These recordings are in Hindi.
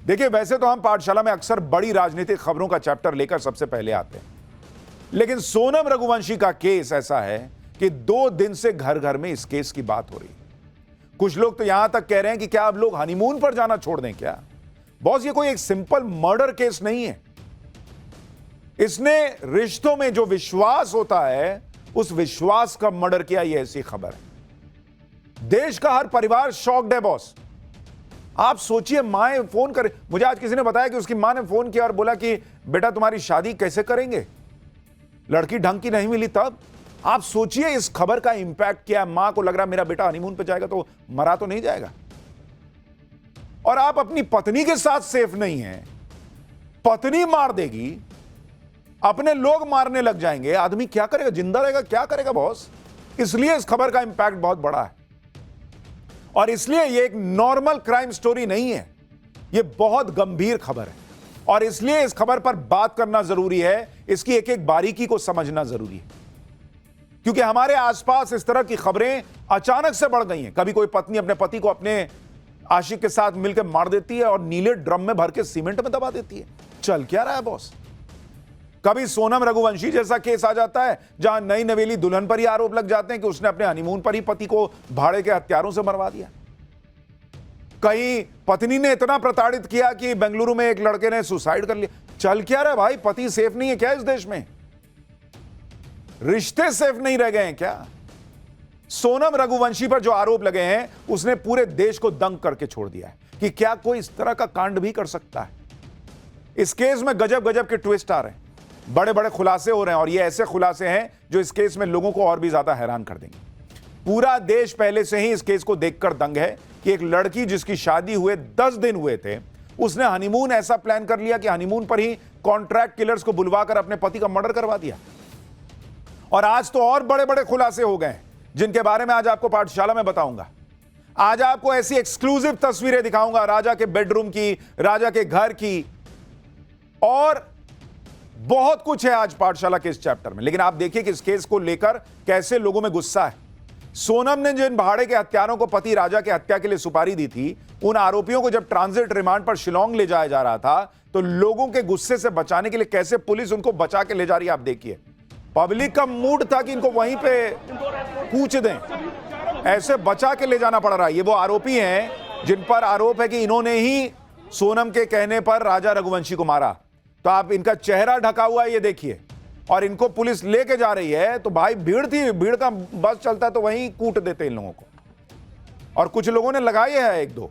देखिए, वैसे तो हम पाठशाला में अक्सर बड़ी राजनीतिक खबरों का चैप्टर लेकर सबसे पहले आते हैं, लेकिन सोनम रघुवंशी का केस ऐसा है कि 2 दिन से घर घर में इस केस की बात हो रही है। कुछ लोग तो यहां तक कह रहे हैं कि क्या अब लोग हनीमून पर जाना छोड़ दें क्या? बॉस, ये कोई एक सिंपल मर्डर केस नहीं है। इसने रिश्तों में जो विश्वास होता है, उस विश्वास का मर्डर किया, ये ऐसी खबर है। देश का हर परिवार शॉक्ड है बॉस। आप सोचिए, मां फोन करे, मुझे आज किसी ने बताया कि उसकी मां ने फोन किया और बोला कि बेटा तुम्हारी शादी कैसे करेंगे, लड़की ढंग की नहीं मिली। तब आप सोचिए इस खबर का इंपैक्ट क्या है। मां को लग रहा मेरा बेटा हनीमून पे जाएगा तो मरा तो नहीं जाएगा। और आप अपनी पत्नी के साथ सेफ नहीं हैं, पत्नी मार देगी, अपने लोग मारने लग जाएंगे, आदमी क्या करेगा? जिंदा रहेगा, क्या करेगा बॉस? इसलिए इस खबर का इंपैक्ट बहुत बड़ा है और इसलिए ये एक नॉर्मल क्राइम स्टोरी नहीं है, ये बहुत गंभीर खबर है और इसलिए इस खबर पर बात करना जरूरी है। इसकी एक एक बारीकी को समझना जरूरी है, क्योंकि हमारे आसपास इस तरह की खबरें अचानक से बढ़ गई हैं। कभी कोई पत्नी अपने पति को अपने आशिक के साथ मिलकर मार देती है और नीले ड्रम में भर के सीमेंट में दबा देती है। चल क्या रहा है बॉस? कभी सोनम रघुवंशी जैसा केस आ जाता है जहां नई नवेली दुल्हन पर ही आरोप लग जाते हैं कि उसने अपने हनीमून पर ही पति को भाड़े के हथियारों से मरवा दिया। कहीं पत्नी ने इतना प्रताड़ित किया कि बेंगलुरु में एक लड़के ने सुसाइड कर लिया। चल क्या रहा है भाई? पति सेफ नहीं है क्या इस देश में? रिश्ते सेफ नहीं रह गए हैं क्या? सोनम रघुवंशी पर जो आरोप लगे हैं, उसने पूरे देश को दंग करके छोड़ दिया है कि क्या कोई इस तरह का कांड भी कर सकता है। इस केस में गजब गजब के ट्विस्ट आ रहे हैं, बड़े बड़े खुलासे हो रहे हैं और ये ऐसे खुलासे हैं जो इस केस में लोगों को और भी ज्यादा हैरान कर देंगे। पूरा देश पहले से ही इस केस को देखकर दंग है कि एक लड़की जिसकी शादी हुए 10 दिन हुए थे, उसने हनीमून ऐसा प्लान कर लिया कि हनीमून पर ही कॉन्ट्रैक्ट किलर्स को बुलवाकर अपने पति का मर्डर करवा दिया। और आज तो और बड़े बड़े खुलासे हो गए जिनके बारे में आज आपको पाठशाला में बताऊंगा। आज आपको ऐसी एक्सक्लूसिव तस्वीरें दिखाऊंगा राजा के बेडरूम की, राजा के घर की, और बहुत कुछ है आज पाठशाला के इस चैप्टर में। लेकिन आप देखिए कि इस केस को लेकर कैसे लोगों में गुस्सा है। सोनम ने जिन भाड़े के हत्यारों को पति राजा के हत्या के लिए सुपारी दी थी, उन आरोपियों को जब ट्रांजिट रिमांड पर शिलोंग ले जाया जा रहा था, तो लोगों के गुस्से से बचाने के लिए कैसे पुलिस उनको बचा के ले जा रही है। आप देखिए, पब्लिक का मूड था कि इनको वहीं पे कूच दें, ऐसे बचा के ले जाना पड़ रहा है। ये वो आरोपी हैं जिन पर आरोप है कि इन्होंने ही सोनम के कहने पर राजा रघुवंशी को मारा। तो आप इनका चेहरा ढका हुआ है, ये देखिए, और इनको पुलिस लेके जा रही है। तो भाई भीड़ थी, भीड़ का बस चलता तो वहीं कूट देते इन लोगों को। और कुछ लोगों ने लगाए हैं 1-2।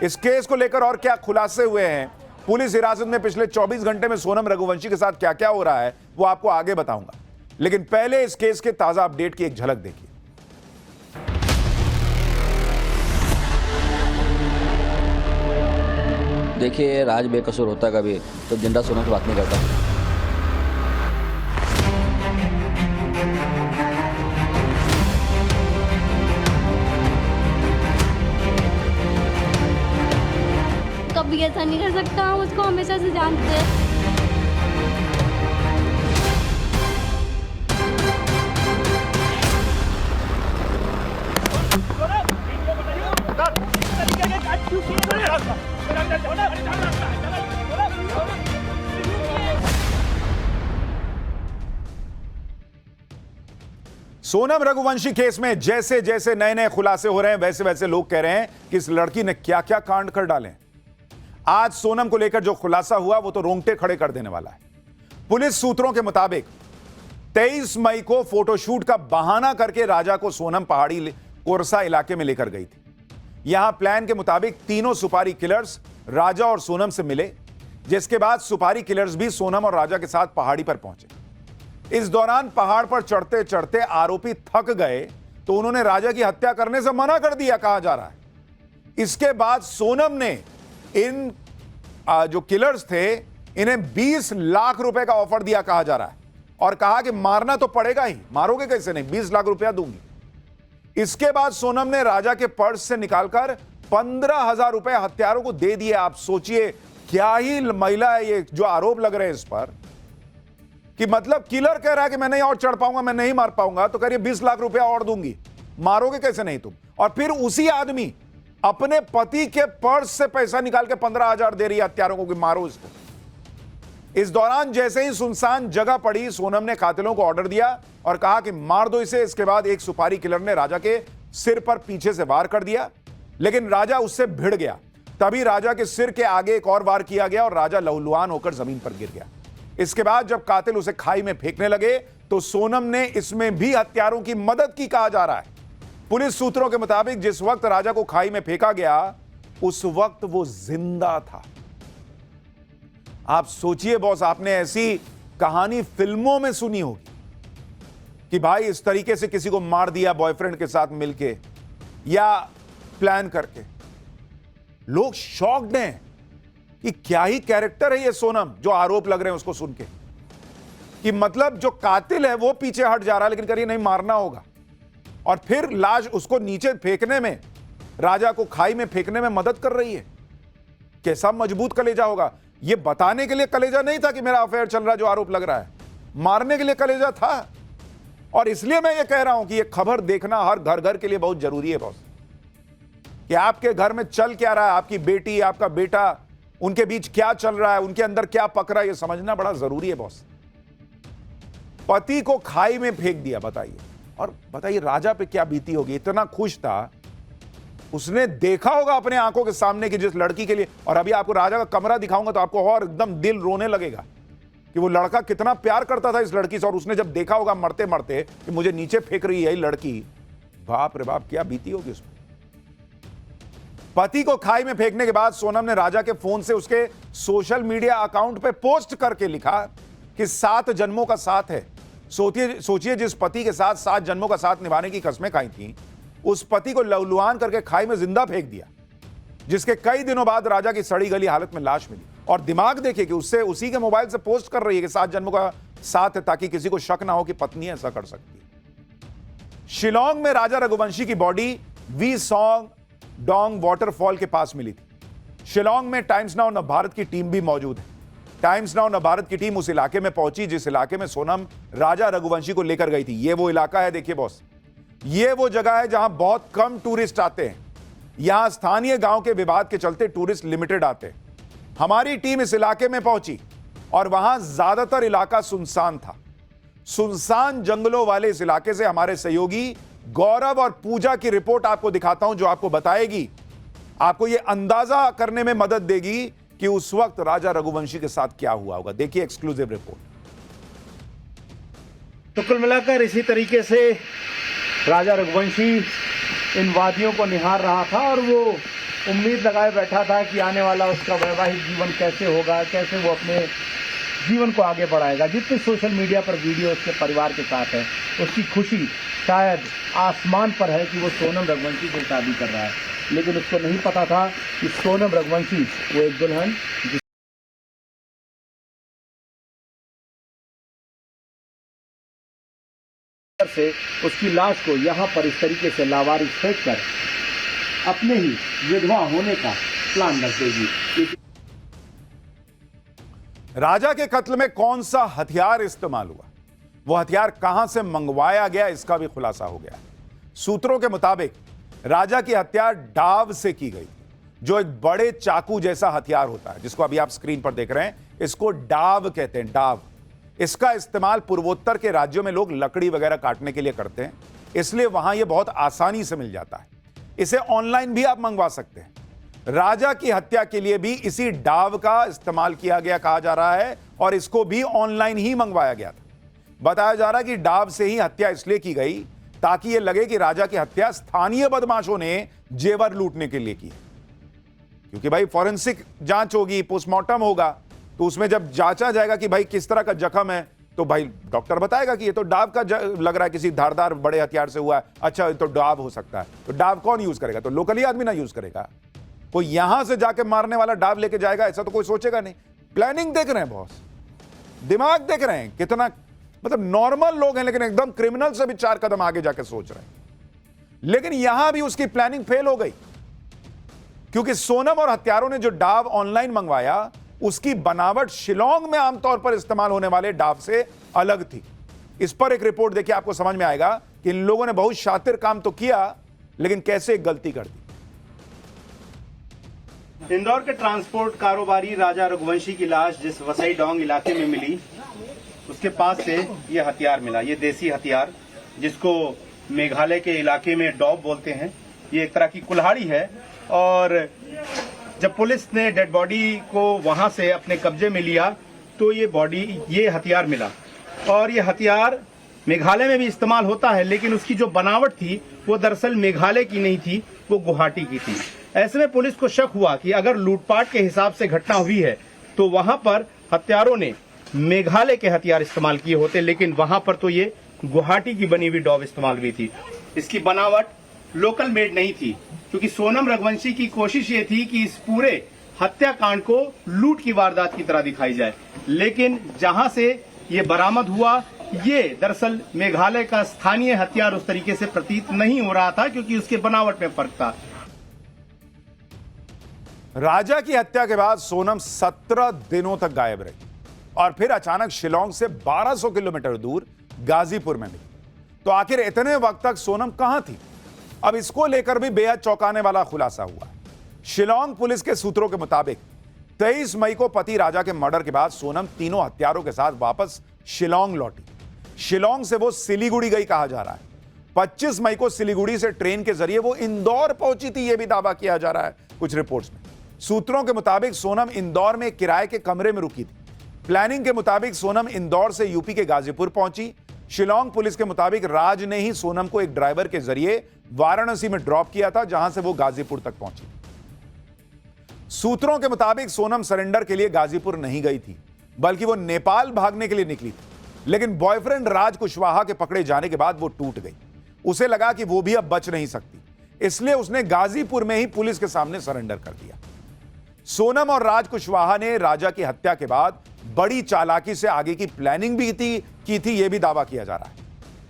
इस केस को लेकर और क्या खुलासे हुए हैं, पुलिस हिरासत में पिछले 24 घंटे में सोनम रघुवंशी के साथ क्या क्या हो रहा है, वो आपको आगे बताऊंगा। लेकिन पहले इस केस के ताजा अपडेट की एक झलक देखिए। देखिए, राज बेकसूर होता कभी तो जिंदा सोनम की बात नहीं करता। कभी ऐसा नहीं कर सकता, हम उसको हमेशा से जानते हैं। सोनम रघुवंशी केस में जैसे जैसे नए नए खुलासे हो रहे हैं, वैसे वैसे लोग कह रहे हैं कि इस लड़की ने क्या क्या कांड कर डाले। आज सोनम को लेकर जो खुलासा हुआ वो तो रोंगटे खड़े कर देने वाला है। पुलिस सूत्रों के मुताबिक 23 मई को फोटोशूट का बहाना करके राजा को सोनम पहाड़ी कोरसा इलाके में लेकर गई थी। यहां प्लान के मुताबिक तीनों सुपारी किलर्स राजा और सोनम से मिले, जिसके बाद सुपारी किलर्स भी सोनम और राजा के साथ पहाड़ी पर पहुंचे। इस दौरान पहाड़ पर चढ़ते चढ़ते आरोपी थक गए तो उन्होंने राजा की हत्या करने से मना कर दिया, कहा जा रहा है। इसके बाद सोनम ने इन जो किलर्स थे इन्हें 20 लाख रुपए का ऑफर दिया, कहा जा रहा है, और कहा कि मारना तो पड़ेगा ही, मारोगे कैसे नहीं, 20 लाख रुपया दूंगी। इसके बाद सोनम ने राजा के पर्स से निकालकर 15,000 रुपए हत्यारों को दे दिए। आप सोचिए क्या ही महिला है ये, जो आरोप लग रहे हैं इस पर कि मतलब किलर कह रहा है कि मैं नहीं और चढ़ पाऊंगा, मैं नहीं मार पाऊंगा, तो कह रही 20 लाख रुपया और दूंगी, मारोगे कैसे नहीं तुम। और फिर उसी आदमी अपने पति के पर्स से पैसा निकाल के 15,000 दे रही है हत्यारों को कि मारो इसको। इस दौरान जैसे ही सुनसान जगह पड़ी, सोनम ने कातिलों को ऑर्डर दिया और कहा कि मार दो इसे। इसके बाद एक सुपारी किलर ने राजा के सिर पर पीछे से वार कर दिया, लेकिन राजा उससे भिड़ गया। तभी राजा के सिर के आगे एक और वार किया गया और राजा लहूलुहान होकर जमीन पर गिर गया। इसके बाद जब कातिल उसे खाई में फेंकने लगे तो सोनम ने इसमें भी हत्यारों की मदद की, कहा जा रहा है। पुलिस सूत्रों के मुताबिक जिस वक्त राजा को खाई में फेंका गया उस वक्त वो जिंदा था। आप सोचिए बॉस, आपने ऐसी कहानी फिल्मों में सुनी होगी कि भाई इस तरीके से किसी को मार दिया बॉयफ्रेंड के साथ मिलके या प्लान करके। लोग शॉक्ड हैं कि क्या ही कैरेक्टर है ये सोनम, जो आरोप लग रहे हैं उसको सुन के, कि मतलब जो कातिल है वो पीछे हट जा रहा है लेकिन करिए नहीं मारना होगा, और फिर लाश उसको नीचे फेंकने में, राजा को खाई में फेंकने में मदद कर रही है। कैसा मजबूत कलेजा होगा। ये बताने के लिए कलेजा नहीं था कि मेरा अफेयर चल रहा है जो आरोप लग रहा है, मारने के लिए कलेजा था। और इसलिए मैं ये कह रहा हूं कि ये खबर देखना हर घर घर के लिए बहुत जरूरी है बॉस, कि आपके घर में चल क्या रहा है, आपकी बेटी आपका बेटा, उनके बीच क्या चल रहा है, उनके अंदर क्या पक रहा है, ये समझना बड़ा जरूरी है बॉस। पति को खाई में फेंक दिया, बताइए। और बताइए राजा पे क्या बीती होगी। इतना खुश था, उसने देखा होगा अपने आंखों के सामने कि जिस लड़की के लिए, और अभी आपको राजा का कमरा दिखाऊंगा तो आपको और एकदम दिल रोने लगेगा कि वो लड़का कितना प्यार करता था इस लड़की से, और उसने जब देखा होगा मरते मरते कि मुझे नीचे फेंक रही है लड़की, बाप रे बाप क्या बीती होगी उसमें। पति को खाई में फेंकने के बाद सोनम ने राजा के फोन से उसके सोशल मीडिया अकाउंट पे पोस्ट करके लिखा कि 7 जन्मों का साथ है। सोचिए जिस पति के साथ 7 जन्मों का साथ निभाने की कस्में खाई थी, उस पति को लहूलुहान करके खाई में जिंदा फेंक दिया, जिसके कई दिनों बाद राजा की सड़ी गली हालत में लाश मिली। और दिमाग देखिए कि उससे उसी के मोबाइल से पोस्ट कर रही है कि 7 जन्मों का साथ है, ताकि किसी को शक ना हो कि पत्नी ऐसा कर सकती है। शिलोंग में राजा रघुवंशी की body Wei Sawdong waterfall के पास मिली थी। शिलोंग में टाइम्स नाउ नवभारत की टीम भी मौजूद है। टाइम्स नाउ नवभारत की टीम उस इलाके में पहुंची जिस इलाके में सोनम राजा रघुवंशी को लेकर गई थी। यह वो इलाका है, देखिए बॉस, यह वो जगह है जहां बहुत कम टूरिस्ट आते हैं। यहां स्थानीय गांव के विवाद के चलते टूरिस्ट लिमिटेड आते हैं। हमारी टीम इस इलाके में पहुंची और वहां ज्यादातर इलाका सुनसान था। सुनसान जंगलों वाले इस इलाके से हमारे सहयोगी गौरव और पूजा की रिपोर्ट आपको दिखाता हूं, जो आपको बताएगी, आपको यह अंदाजा करने में मदद देगी कि उस वक्त राजा रघुवंशी के साथ क्या हुआ होगा। देखिए एक्सक्लूसिव रिपोर्ट। तो कुल मिलाकर इसी तरीके से राजा रघुवंशी इन वादियों को निहार रहा था और वो उम्मीद लगाए बैठा था कि आने वाला उसका वैवाहिक जीवन कैसे होगा, कैसे वो अपने जीवन को आगे बढ़ाएगा। जितने सोशल मीडिया पर वीडियो उसके परिवार के साथ है, उसकी खुशी शायद आसमान पर है कि वो सोनम रघुवंशी से शादी कर रहा है। लेकिन उसको नहीं पता था कि सोनम रघुवंशी वो एक दुल्हन से उसकी लाश को यहाँ पर इस तरीके से लावारिस फेंक कर अपने ही विधवा होने का प्लान रख देगी। राजा के कत्ल में कौन सा हथियार इस्तेमाल हुआ, वो हथियार कहां से मंगवाया गया, इसका भी खुलासा हो गया। सूत्रों के मुताबिक राजा की हत्या डाव से की गई, जो एक बड़े चाकू जैसा हथियार होता है, जिसको अभी आप स्क्रीन पर देख रहे हैं। इसको डाव कहते हैं, डाव। इसका इस्तेमाल पूर्वोत्तर के राज्यों में लोग लकड़ी वगैरह काटने के लिए करते हैं, इसलिए वहां यह बहुत आसानी से मिल जाता है। इसे ऑनलाइन भी आप मंगवा सकते हैं। राजा की हत्या के लिए भी इसी डाव का इस्तेमाल किया गया कहा जा रहा है, और इसको भी ऑनलाइन ही मंगवाया गया था। बताया जा रहा है कि डाव से ही हत्या इसलिए की गई ताकि यह लगे कि राजा की हत्या स्थानीय बदमाशों ने जेवर लूटने के लिए की, क्योंकि भाई फॉरेंसिक जांच होगी, पोस्टमार्टम होगा, तो उसमें जब जांचा जाएगा कि भाई किस तरह का जख्म है, तो भाई डॉक्टर बताएगा कि ये तो डाव का लग रहा है, किसी धारदार बड़े हथियार से हुआ है। अच्छा, तो डाव हो सकता है, तो डाव कौन यूज करेगा? तो लोकली आदमी ना यूज करेगा। कोई यहां से जाके मारने वाला डाव लेके जाएगा ऐसा तो कोई सोचेगा नहीं। प्लानिंग देख रहे हैं बॉस, दिमाग देख रहे हैं, कितना मतलब नॉर्मल लोग हैं लेकिन एकदम क्रिमिनल से भी 4 कदम आगे जाके सोच रहे हैं। लेकिन यहां भी उसकी प्लानिंग फेल हो गई, क्योंकि सोनम और हत्यारों ने जो डाव ऑनलाइन मंगवाया उसकी बनावट शिलोंग में आमतौर पर इस्तेमाल होने वाले डाव से अलग थी। इस पर एक रिपोर्ट देखिए, आपको समझ में आएगा कि इन लोगों ने बहुत शातिर काम तो किया, लेकिन कैसे एक गलती कर दी। इंदौर के ट्रांसपोर्ट कारोबारी राजा रघुवंशी की लाश जिस वसई डोंग इलाके में मिली, उसके पास से ये हथियार मिला। ये देसी हथियार, जिसको मेघालय के इलाके में डॉब बोलते हैं, ये एक तरह की कुल्हाड़ी है। और जब पुलिस ने डेड बॉडी को वहां से अपने कब्जे में लिया तो ये हथियार मिला। और ये हथियार मेघालय में भी इस्तेमाल होता है, लेकिन उसकी जो बनावट थी वो दरअसल मेघालय की नहीं थी, वो गुवाहाटी की थी। ऐसे में पुलिस को शक हुआ कि अगर लूटपाट के हिसाब से घटना हुई है तो वहां पर हत्यारों ने मेघालय के हथियार इस्तेमाल किए होते, लेकिन वहां पर तो ये गुवाहाटी की बनी हुई डॉब इस्तेमाल हुई थी। इसकी बनावट लोकल मेड नहीं थी, क्योंकि सोनम रघुवंशी की कोशिश ये थी कि इस पूरे हत्याकांड को लूट की वारदात की तरह दिखाई जाए। लेकिन जहां से ये बरामद हुआ, ये दरअसल मेघालय का स्थानीय हथियार उस तरीके से प्रतीत नहीं हो रहा था, क्योंकि उसके बनावट में फर्क था। राजा की हत्या के बाद सोनम 17 दिनों तक गायब रही और फिर अचानक शिलोंग से 1200 किलोमीटर दूर गाजीपुर में मिली। तो आखिर इतने वक्त तक सोनम कहां थी? अब इसको लेकर भी बेहद चौंकाने वाला खुलासा हुआ। शिलोंग पुलिस के सूत्रों के मुताबिक 23 मई को पति राजा के मर्डर के बाद सोनम तीनों हत्यारों के साथ वापस शिलोंग लौटी। शिलोंग से वो सिलीगुड़ी गई कहा जा रहा है। 25 मई को सिलीगुड़ी से ट्रेन के जरिए वो इंदौर पहुंची थी, यह भी दावा किया जा रहा है कुछ रिपोर्ट्स में। सूत्रों के मुताबिक सोनम इंदौर में किराए के कमरे में रुकी थी। प्लानिंग के मुताबिक सोनम इंदौर से यूपी के गाजीपुर पहुंची। शिलोंग पुलिस के मुताबिक राज ने ही सोनम को एक ड्राइवर के जरिए वाराणसी में ड्रॉप किया था, जहां से वो गाजीपुर तक पहुंची। सूत्रों के मुताबिक सोनम सरेंडर के लिए गाजीपुर नहीं गई थी, बल्कि वो नेपाल भागने के लिए निकली थी। लेकिन बॉयफ्रेंड राज कुशवाहा के पकड़े जाने के बाद वो टूट गई। उसे लगा कि वो भी अब बच नहीं सकती, इसलिए उसने गाजीपुर में ही पुलिस के सामने सरेंडर कर दिया। सोनम और राज कुशवाहा ने राजा की हत्या के बाद बड़ी चालाकी से आगे की प्लानिंग भी की थी, यह भी दावा किया जा रहा है।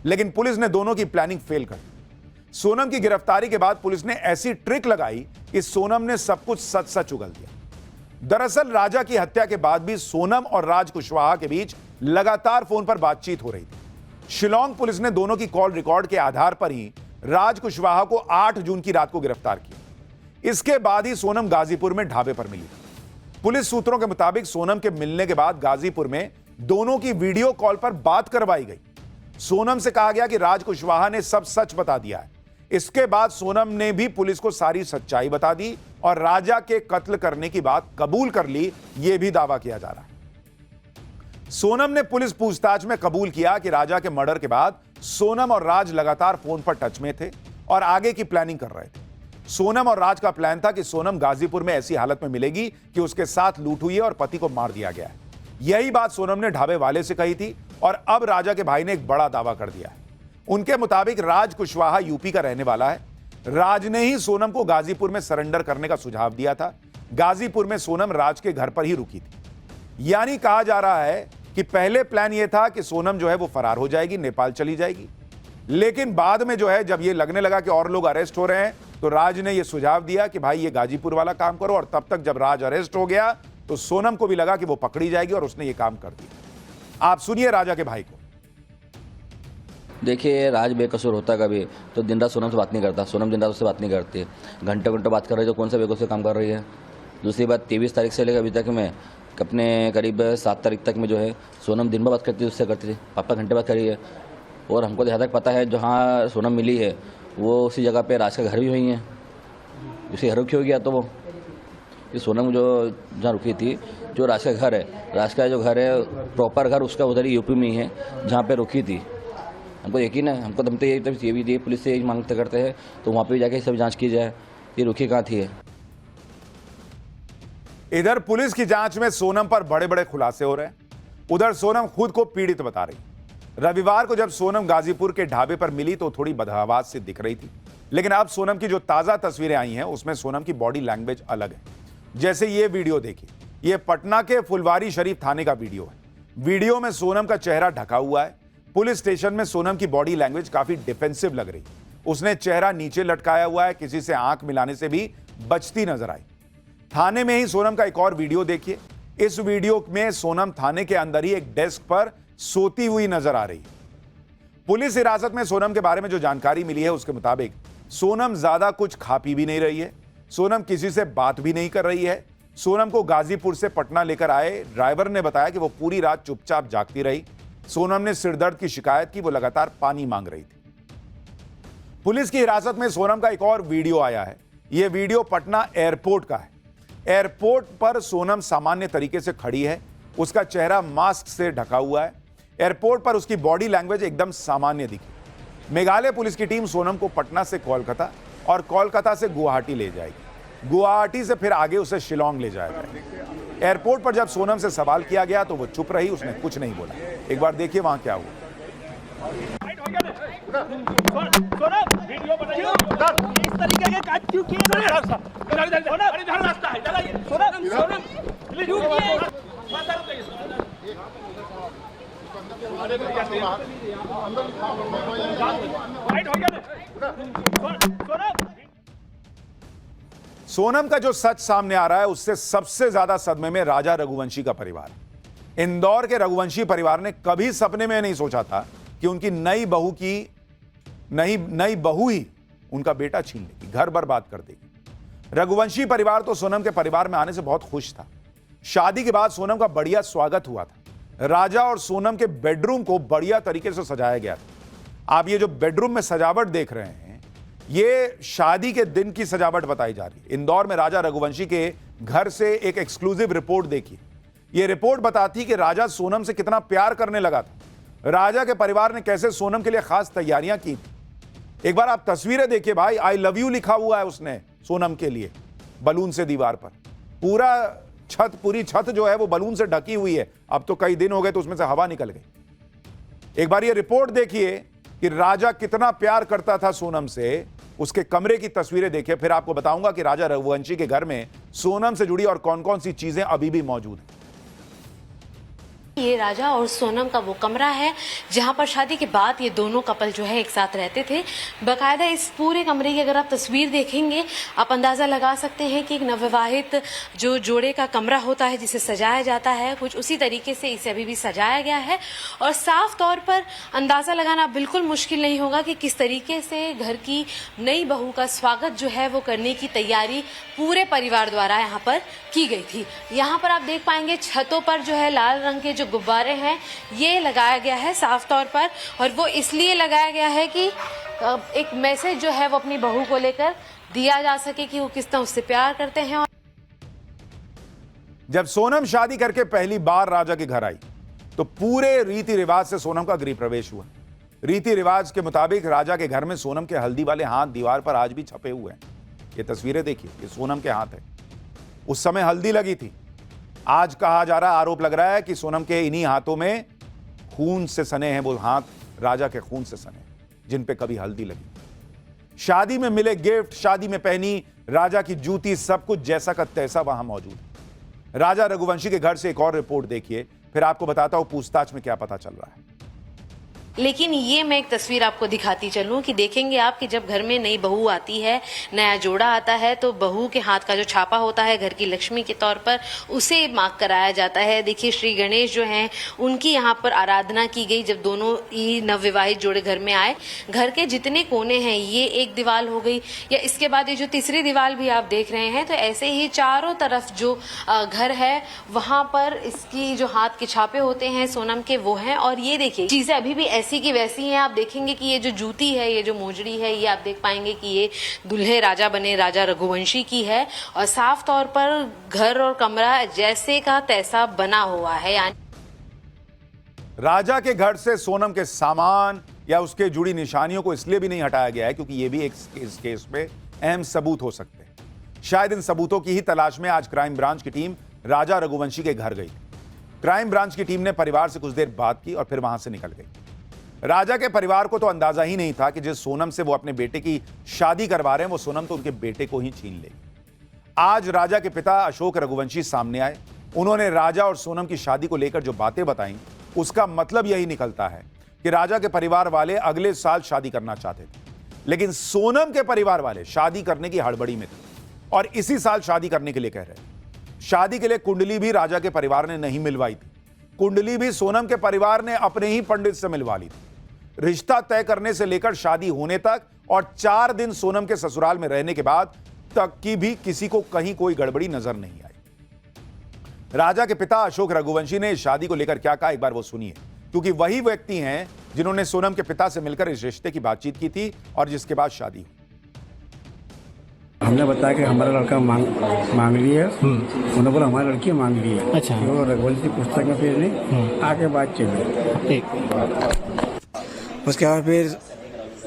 लेकिन पुलिस ने दोनों की प्लानिंग फेल कर दी। सोनम की गिरफ्तारी के बाद पुलिस ने ऐसी ट्रिक लगाई कि सोनम ने सब कुछ सच सच उगल दिया। दरअसल राजा की हत्या के बाद भी सोनम और राज कुशवाहा के बीच लगातार फोन पर बातचीत हो रही थी। शिलोंग पुलिस ने दोनों की कॉल रिकॉर्ड के आधार पर ही राज कुशवाहा को 8 जून की रात को गिरफ्तार किया। इसके बाद ही सोनम गाजीपुर में ढाबे पर मिली। पुलिस सूत्रों के मुताबिक सोनम के मिलने के बाद गाजीपुर में दोनों की वीडियो कॉल पर बात करवाई गई। सोनम से कहा गया कि राज कुशवाहा ने सब सच बता दिया है। इसके बाद सोनम ने भी पुलिस को सारी सच्चाई बता दी और राजा के कत्ल करने की बात कबूल कर ली, यह भी दावा किया जा रहा है। सोनम ने पुलिस पूछताछ में कबूल किया कि राजा के मर्डर के बाद सोनम और राज लगातार फोन पर टच में थे और आगे की प्लानिंग कर रहे थे। सोनम और राज का प्लान था कि सोनम गाजीपुर में ऐसी हालत में मिलेगी कि उसके साथ लूट हुई है और पति को मार दिया गया है। यही बात सोनम ने ढाबे वाले से कही थी और अब राजा के भाई ने एक बड़ा दावा कर दिया है। उनके मुताबिक राज कुशवाहा यूपी का रहने वाला है। राज ने ही सोनम को गाजीपुर में सरेंडर करने का सुझाव दिया था। गाजीपुर में सोनम राज के घर पर ही रुकी थी। यानी कहा जा रहा है कि पहले प्लान यह था कि सोनम जो है वो फरार हो जाएगी, नेपाल चली जाएगी। लेकिन बाद में जो है जब ये लगने लगा कि और लोग अरेस्ट हो रहे हैं, तो राज ने यह सुझाव दिया कि भाई ये गाजीपुर वाला काम करो। और तब तक जब राज अरेस्ट हो गया तो सोनम को भी लगा कि वो पकड़ी जाएगी और उसने ये काम कर दिया। आप सुनिए राजा के भाई को। देखिए, राज बेकसूर होता कभी तो दिन रात सोनम से बात नहीं करता। सोनम दिन रात उससे बात नहीं करती, घंटे घंटे बात कर रही है, तो कौन सा बेकसूर काम कर रही है। दूसरी बात, 23 तारीख से लेकर अभी तक मैं अपने करीब 7 तारीख तक में जो है सोनम दिन भर बात करती थी, उससे करती थी, पापा घंटे बात करी है। और हमको जहाँ तक पता है जहाँ सोनम मिली है वो उसी जगह पे राज का घर भी हुई है। उसे घर रुकी हो गया तो वो ये सोनम जो जहाँ रुकी थी, जो राज का घर है, राज का जो घर है प्रॉपर घर उसका उधर ही यूपी में ही है जहाँ पे रुकी थी। हमको यकीन है, हमको दम तो ये भी पुलिस से यही मांगते करते हैं तो वहाँ पे जाके सब जांच की जाए ये रुकी कहाँ थी। इधर पुलिस की जांच में सोनम पर बड़े बड़े खुलासे हो रहे हैं। उधर सोनम खुद को पीड़ित बता रही। रविवार को जब सोनम गाजीपुर के ढाबे पर मिली तो थोड़ी बदहवास से दिख रही थी, लेकिन अब सोनम की जो ताजा तस्वीरें आई हैं उसमें सोनम की बॉडी लैंग्वेज अलग है। जैसे ये वीडियो देखिए, ये पटना के फुलवारी शरीफ थाने का वीडियो है। वीडियो में सोनम का चेहरा ढका हुआ है। पुलिस स्टेशन में सोनम की बॉडी लैंग्वेज काफी डिफेंसिव लग रही। उसने चेहरा नीचे लटकाया हुआ है, किसी से आंख मिलाने से भी बचती नजर आई। थाने में ही सोनम का एक और वीडियो देखिए। इस वीडियो में सोनम थाने के अंदर ही एक डेस्क पर सोती हुई नजर आ रही है। पुलिस हिरासत में सोनम के बारे में जो जानकारी मिली है उसके मुताबिक सोनम ज्यादा कुछ खा पी भी नहीं रही है। सोनम किसी से बात भी नहीं कर रही है। सोनम को गाजीपुर से पटना लेकर आए ड्राइवर ने बताया कि वो पूरी रात चुपचाप जागती रही। सोनम ने सिरदर्द की शिकायत की, वो लगातार पानी मांग रही थी। पुलिस की हिरासत में सोनम का एक और वीडियो आया है। यह वीडियो पटना एयरपोर्ट का है। एयरपोर्ट पर सोनम सामान्य तरीके से खड़ी है, उसका चेहरा मास्क से ढका हुआ है। एयरपोर्ट पर उसकी बॉडी लैंग्वेज एकदम सामान्य दिखी। मेघालय पुलिस की टीम सोनम को पटना से कोलकाता और कोलकाता से गुवाहाटी ले जाएगी। गुवाहाटी से फिर आगे उसे शिलोंग ले जाएगा। एयरपोर्ट पर जब सोनम से सवाल किया गया तो वो चुप रही, उसने कुछ नहीं बोला। एक बार देखिए वहां क्या हुआ। इस तरीके के काट क्यों किए? इधर रास्ता है, सोनम क्यों किए? सोनम का जो सच सामने आ रहा है उससे सबसे ज्यादा सदमे में राजा रघुवंशी का परिवार। इंदौर के रघुवंशी परिवार ने कभी सपने में नहीं सोचा था कि उनकी नई बहू ही उनका बेटा छीन लेगी, घर बर्बाद कर देगी। रघुवंशी परिवार तो सोनम के परिवार में आने से बहुत खुश था। शादी के बाद सोनम का बढ़िया स्वागत हुआ था। राजा और सोनम के बेडरूम को बढ़िया तरीके से सजाया गया था। आप ये जो बेडरूम में सजावट देख रहे हैं, ये शादी के दिन की सजावट बताई जा रही है। इंदौर में राजा रघुवंशी के घर से एक एक्सक्लूसिव रिपोर्ट देखी। ये रिपोर्ट बताती कि राजा सोनम से कितना प्यार करने लगा था। राजा के परिवार ने कैसे सोनम के लिए खास तैयारियां की थी। एक बार आप तस्वीरें देखिए भाई, आई लव यू लिखा हुआ है उसने सोनम के लिए बलून से दीवार पर। पूरी छत जो है वो बलून से ढकी हुई है। अब तो कई दिन हो गए तो उसमें से हवा निकल गई। एक बार ये रिपोर्ट देखिए कि राजा कितना प्यार करता था सोनम से। उसके कमरे की तस्वीरें देखिए, फिर आपको बताऊंगा कि राजा रघुवंशी के घर में सोनम से जुड़ी और कौन कौन सी चीजें अभी भी मौजूद हैं। ये राजा और सोनम का वो कमरा है जहां पर शादी के बाद ये दोनों कपल जो है एक साथ रहते थे। बाकायदा इस पूरे कमरे की अगर आप तस्वीर देखेंगे, आप अंदाजा लगा सकते हैं कि एक नवविवाहित जो जोड़े का कमरा होता है जिसे सजाया जाता है, कुछ उसी तरीके से इसे अभी भी सजाया गया है। और साफ तौर पर अंदाजा लगाना बिल्कुल मुश्किल नहीं होगा कि किस तरीके से घर की नई बहू का स्वागत जो है वो करने की तैयारी पूरे परिवार द्वारा यहाँ पर की गई थी। यहाँ पर आप देख पाएंगे छतों पर जो है लाल रंग के जो गुब्बारे हैं ये लगाया गया है साफ तौर पर, और वो इसलिए लगाया गया है कि एक मैसेज जो है वो अपनी बहू को लेकर दिया जा सके कि वो किस तरह उससे प्यार करते हैं। जब सोनम शादी करके पहली बार राजा के घर आई तो पूरे रीति रिवाज से सोनम का गृह प्रवेश हुआ। रीति रिवाज के मुताबिक राजा के घर में सोनम के हल्दी वाले हाथ दीवार पर आज भी छपे हुए हैं। ये तस्वीरें देखिए, ये सोनम के हाथ है। उस समय हल्दी लगी थी। आज कहा जा रहा, आरोप लग रहा है कि सोनम के इन्हीं हाथों में खून से सने हैं वो हाथ, राजा के खून से सने, जिन पे कभी हल्दी लगी। शादी में मिले गिफ्ट, शादी में पहनी राजा की जूती, सब कुछ जैसा का तैसा वहां मौजूद है। राजा रघुवंशी के घर से एक और रिपोर्ट देखिए, फिर आपको बताता हूं पूछताछ में क्या पता चल रहा है। लेकिन ये मैं एक तस्वीर आपको दिखाती चलूं कि देखेंगे आप कि जब घर में नई बहू आती है, नया जोड़ा आता है, तो बहू के हाथ का जो छापा होता है घर की लक्ष्मी के तौर पर, उसे मार्क कराया जाता है। देखिए श्री गणेश जो हैं उनकी यहाँ पर आराधना की गई जब दोनों ही नवविवाहित जोड़े घर में आए। घर के जितने कोने हैं ये एक दीवार हो गई, या इसके बाद ये जो तीसरी दीवार भी आप देख रहे हैं, तो ऐसे ही चारों तरफ जो घर है वहां पर इसकी जो हाथ के छापे होते हैं सोनम के वो हैं। और ये देखिए चीजें अभी भी ऐसी की वैसी हैं। आप देखेंगे कि ये जो जूती है, ये जो मोजड़ी है, ये आप देख पाएंगे कि ये दूल्हे राजा बने राजा रघुवंशी की है। और साफ तौर पर घर और कमरा जैसे का तैसा बना हुआ है। राजा के घर से सोनम के सामान या उसके जुड़ी निशानियों को इसलिए भी नहीं हटाया गया है क्योंकि ये भी इस केस में अहम सबूत हो सकते हैं। शायद इन सबूतों की ही तलाश में आज क्राइम ब्रांच की टीम राजा रघुवंशी के घर गई। क्राइम ब्रांच की टीम ने परिवार से कुछ देर बात की और फिर वहां से निकल गई। राजा के परिवार को तो अंदाजा ही नहीं था कि जिस सोनम से वो अपने बेटे की शादी करवा रहे हैं वो सोनम तो उनके बेटे को ही छीन लेगी। आज राजा के पिता अशोक रघुवंशी सामने आए। उन्होंने राजा और सोनम की शादी को लेकर जो बातें बताई, उसका मतलब यही निकलता है कि राजा के परिवार वाले अगले साल शादी करना चाहते थे, लेकिन सोनम के परिवार वाले शादी करने की हड़बड़ी में थे और इसी साल शादी करने के लिए कह रहे। शादी के लिए कुंडली भी राजा के परिवार ने नहीं मिलवाई थी। कुंडली भी सोनम के परिवार ने अपने ही पंडित से मिलवा ली थी। रिश्ता तय करने से लेकर शादी होने तक और 4 दिन सोनम के ससुराल में रहने के बाद तक की भी किसी को कहीं कोई गड़बड़ी नजर नहीं आई। राजा के पिता अशोक रघुवंशी ने इस शादी को लेकर क्या कहा, एक बार वो सुनिए, क्योंकि वही व्यक्ति हैं जिन्होंने सोनम के पिता से मिलकर इस रिश्ते की बातचीत की थी और जिसके बाद शादी हुई। हमने बताया कि हमारा लड़का मांग लिया, उन्होंने बोला हमारी लड़की मांग ली है। अच्छा, वो रघुवंशी पुस्तक में फिर नहीं आके बात चली। उसके बाद फिर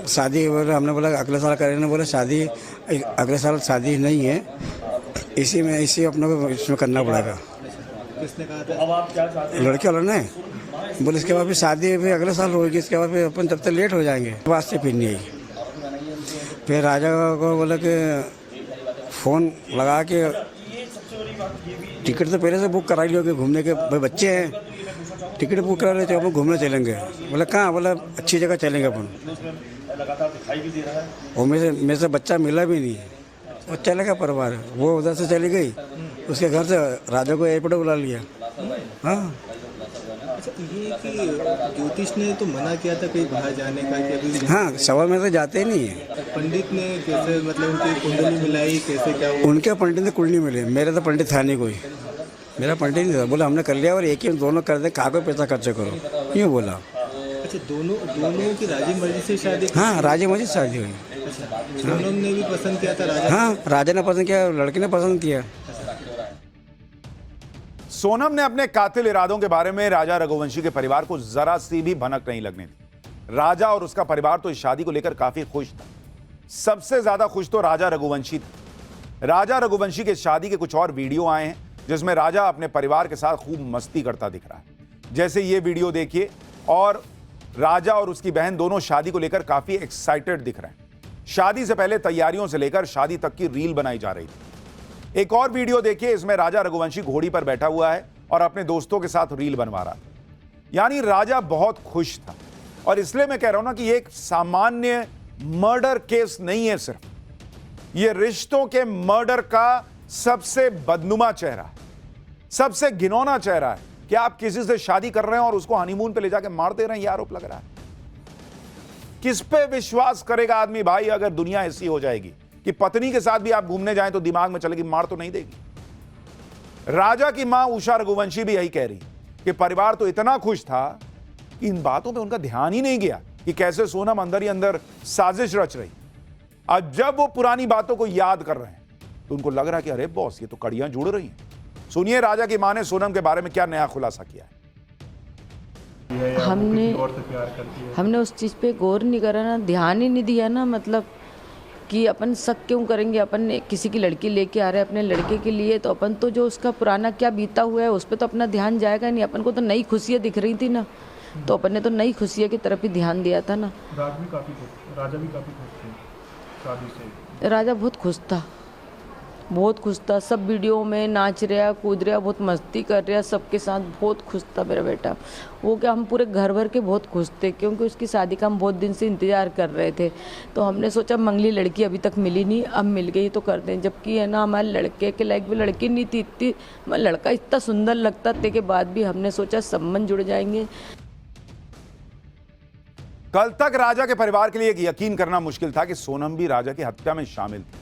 शादी हमने बोला अगले साल करेंगे, बोले शादी अगले साल शादी नहीं है, इसी अपने को इसमें करना पड़ेगा। किसने कहा था? अब आप क्या चाहते हैं? लड़के वालों ने बोले इसके बाद फिर शादी फिर अगले साल होगी, इसके बाद फिर अपन तब तक लेट हो जाएंगे, बात से फिर नहीं आई। फिर राजा को बोला कि फ़ोन लगा के टिकट तो पहले से बुक करा लियो कि घूमने के, भाई बच्चे हैं टिकट बुक करा रहे थे, अपन घूमने चलेंगे। बोला कहाँ? बोला अच्छी जगह चलेंगे अपन। और मेरे से बच्चा मिला भी नहीं, वो चले गया परिवार, वो उधर से चली गई, उसके घर से राजा को एयरपोर्ट बुला लिया। हाँ, ये कि ज्योतिष ने तो मना किया था कहीं बाहर जाने का कि अभी। हाँ, सवा में तो जाते ही नहीं है। पंडित ने कैसे, मतलब उनकी कुंडली मिलाई कैसे, क्या हुआ? उनके पंडित ने कुंडली मिली, मेरे तो पंडित था नहीं कोई, मेरा पंडित नहीं था। बोला हमने कर लिया और एक ही दोनों कर दे, कहाँ को पैसा खर्च करो, यूँ बोला। अच्छा, दोनों की राजी मर्जी से शादी? हाँ, राजी मर्जी से शादी हुई। सोनम ने भी पसंद किया था राजा? हाँ, राजा ने पसंद किया, लड़के ने पसंद किया। सोनम ने अपने कातिल इरादों के बारे में राजा रघुवंशी के परिवार को जरा सी भी भनक नहीं लगने दी। राजा और उसका परिवार तो इस शादी को लेकर काफी खुश था। सबसे ज्यादा खुश तो राजा रघुवंशी था। राजा रघुवंशी के शादी के कुछ और वीडियो आए हैं जिसमें राजा अपने परिवार के साथ खूब मस्ती करता दिख रहा है। जैसे ये वीडियो देखिए, और राजा और उसकी बहन दोनों शादी को लेकर काफी एक्साइटेड दिख रहे हैं। शादी से पहले तैयारियों से लेकर शादी तक की रील बनाई जा रही थी। एक और वीडियो देखिए, इसमें राजा रघुवंशी घोड़ी पर बैठा हुआ है और अपने दोस्तों के साथ रील बनवा रहा था। यानी राजा बहुत खुश था। और इसलिए मैं कह रहा हूं ना कि ये एक सामान्य मर्डर केस नहीं है, सिर्फ ये रिश्तों के मर्डर का सबसे बदनुमा चेहरा, सबसे घिनौना चेहरा है कि आप किसी से शादी कर रहे हैं और उसको हनीमून पे ले जाके मार दे रहे हैं। ये आरोप लग रहा है। किस पे विश्वास करेगा आदमी भाई, अगर दुनिया ऐसी हो जाएगी कि पत्नी के साथ भी आप घूमने जाएं तो दिमाग में चलेगी, मार तो नहीं देगी। राजा की मां उषा रघुवंशी भी यही कह रही कि परिवार तो इतना खुश था कि इन बातों पे उनका ध्यान ही नहीं गया कि कैसे सोनम अंदर ही अंदर साजिश रच रही। अब जब वो पुरानी बातों को याद कर रहे हैं तो उनको लग रहा है कि अरे बॉस, ये तो कड़ियां जुड़ रही हैं। सुनिए राजा की मां ने सोनम के बारे में क्या नया खुलासा किया है। हमने उस चीज़ पे गौर नहीं करा ना, ध्यान ही नहीं दिया ना, मतलब कि अपन शक क्यों करेंगे। अपन किसी की लड़की लेके आ रहे हैं अपने लड़के के लिए, तो अपन तो जो उसका पुराना क्या बीता हुआ है उस पर तो अपना ध्यान जाएगा नहीं। अपन को तो नई खुशियाँ दिख रही थी ना, तो अपन ने तो नई खुशियाँ की तरफ ही ध्यान दिया था ना। राजा भी काफी खुश थे शादी से। राजा बहुत खुश था, बहुत खुश था। सब वीडियो में नाच रहा, कूद रहा, बहुत मस्ती कर रहा, सबके साथ बहुत खुश था मेरा बेटा। वो क्या, हम पूरे घर भर के बहुत खुश थे क्योंकि उसकी शादी का हम बहुत दिन से इंतज़ार कर रहे थे। तो हमने सोचा मंगली लड़की अभी तक मिली नहीं, अब मिल गई तो कर दें। जबकि है ना, हमारे लड़के के लायक भी लड़की नहीं थी, इतनी लड़का इतना सुंदर लगता थे के बाद भी हमने सोचा संबंध जुड़ जाएंगे। कल तक राजा के परिवार के लिए यकीन करना मुश्किल था कि सोनम भी राजा की हत्या में शामिल थी,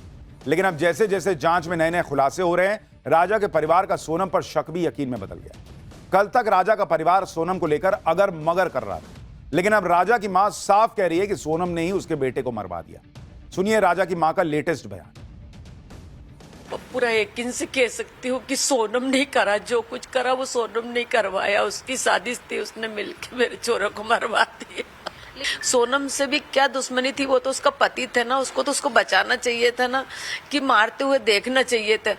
लेकिन अब जैसे जैसे जांच में नए नए खुलासे हो रहे हैं, राजा के परिवार का सोनम पर शक भी यकीन में बदल गया। कल तक राजा का परिवार सोनम को लेकर अगर मगर कर रहा था, लेकिन अब राजा की मां साफ कह रही है कि सोनम ने ही उसके बेटे को मरवा दिया। सुनिए राजा की मां का लेटेस्ट बयान। पूरा यकीन से कह सकती हूँ कि सोनम नहीं करा, जो कुछ करा वो सोनम नहीं करवाया। उसकी साजिश थी, उसने मिलकर मेरे छोरों को मरवा दिया। सोनम से भी क्या दुश्मनी थी, वो तो उसका पति थे ना, उसको तो उसको बचाना चाहिए था ना, कि मारते हुए देखना चाहिए था।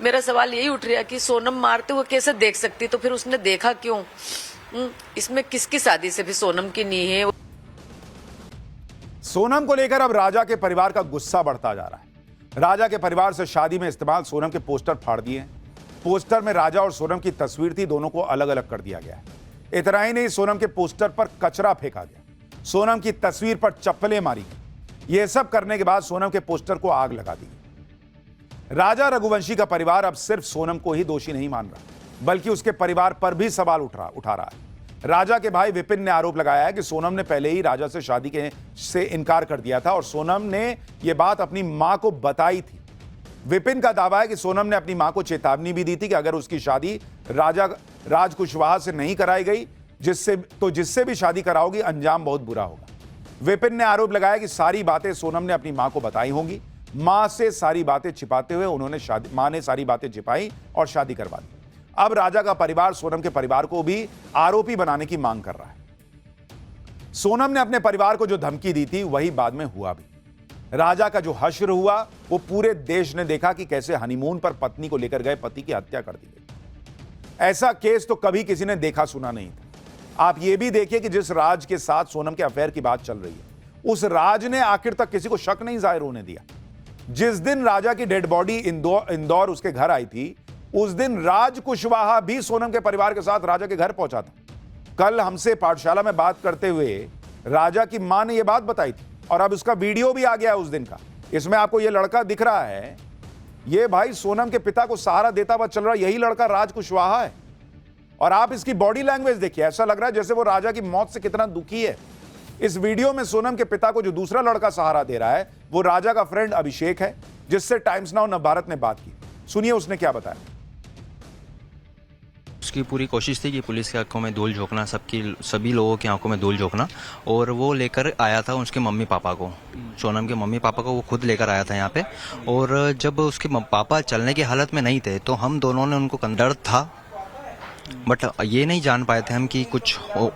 मेरा सवाल यही उठ रहा कि सोनम मारते हुए कैसे देख सकती, तो फिर उसने देखा क्यों? इसमें किसकी शादी से भी सोनम की नहीं है। सोनम को लेकर अब राजा के परिवार का गुस्सा बढ़ता जा रहा है। राजा के परिवार से शादी में इस्तेमाल सोनम के पोस्टर फाड़ दिए हैं। पोस्टर में राजा और सोनम की तस्वीर थी, दोनों को अलग अलग कर दिया गया है। इतना ही नहीं, सोनम के पोस्टर पर कचरा फेंका गया, सोनम की तस्वीर पर चप्पलें मारी गई। यह सब करने के बाद सोनम के पोस्टर को आग लगा दी। राजा रघुवंशी का परिवार अब सिर्फ सोनम को ही दोषी नहीं मान रहा, बल्कि उसके परिवार पर भी सवाल उठा रहा है। राजा के भाई विपिन ने आरोप लगाया है कि सोनम ने पहले ही राजा से शादी से इनकार कर दिया था और सोनम ने यह बात अपनी मां को बताई थी। विपिन का दावा है कि सोनम ने अपनी मां को चेतावनी भी दी थी कि अगर उसकी शादी राज कुशवाहा से नहीं कराई गई जिससे भी शादी कराओगी अंजाम बहुत बुरा होगा। विपिन ने आरोप लगाया कि सारी बातें सोनम ने अपनी मां को बताई होंगी। मां से सारी बातें छिपाते हुए मां ने सारी बातें छिपाई और शादी करवा दी। अब राजा का परिवार सोनम के परिवार को भी आरोपी बनाने की मांग कर रहा है। सोनम ने अपने परिवार को जो धमकी दी थी वही बाद में हुआ भी। राजा का जो हश्र हुआ वो पूरे देश ने देखा कि कैसे हनीमून पर पत्नी को लेकर गए पति की हत्या कर दी गई। ऐसा केस तो कभी किसी ने देखा सुना नहीं था। आप ये भी देखिए कि जिस राज के साथ सोनम के अफेयर की बात चल रही है उस राज ने आखिर तक किसी को शक नहीं जाहिर होने दिया। जिस दिन राजा की डेड बॉडी इंदौर उसके घर आई थी उस दिन राज कुशवाहा भी सोनम के परिवार के साथ राजा के घर पहुंचा था। कल हमसे पाठशाला में बात करते हुए राजा की मां ने यह बात बताई थी और अब उसका वीडियो भी आ गया है उस दिन का। इसमें आपको यह लड़का दिख रहा है, यह भाई सोनम के पिता को सहारा देता हुआ चल रहा है, यही लड़का राज कुशवाहा है। और आप इसकी बॉडी लैंग्वेज देखिए, ऐसा लग रहा है जैसे वो राजा की मौत से कितना दुखी है। इस वीडियो में सोनम के पिता को जो दूसरा लड़का सहारा दे रहा है वो राजा का फ्रेंड अभिषेक है, जिससे टाइम्स नाउ नवभारत ने बात की। सुनिए उसने क्या बताया। उसकी पूरी कोशिश थी कि पुलिस की आंखों में धूल झोंकना, सभी लोगों की आंखों में धूल झोंकना, और वो लेकर आया था उसके मम्मी पापा को, सोनम के मम्मी पापा को वो खुद लेकर आया था यहाँ पे। और जब उसके पापा चलने की हालत में नहीं थे तो हम दोनों ने उनको डर था, बट ये नहीं जान पाए थे हम कि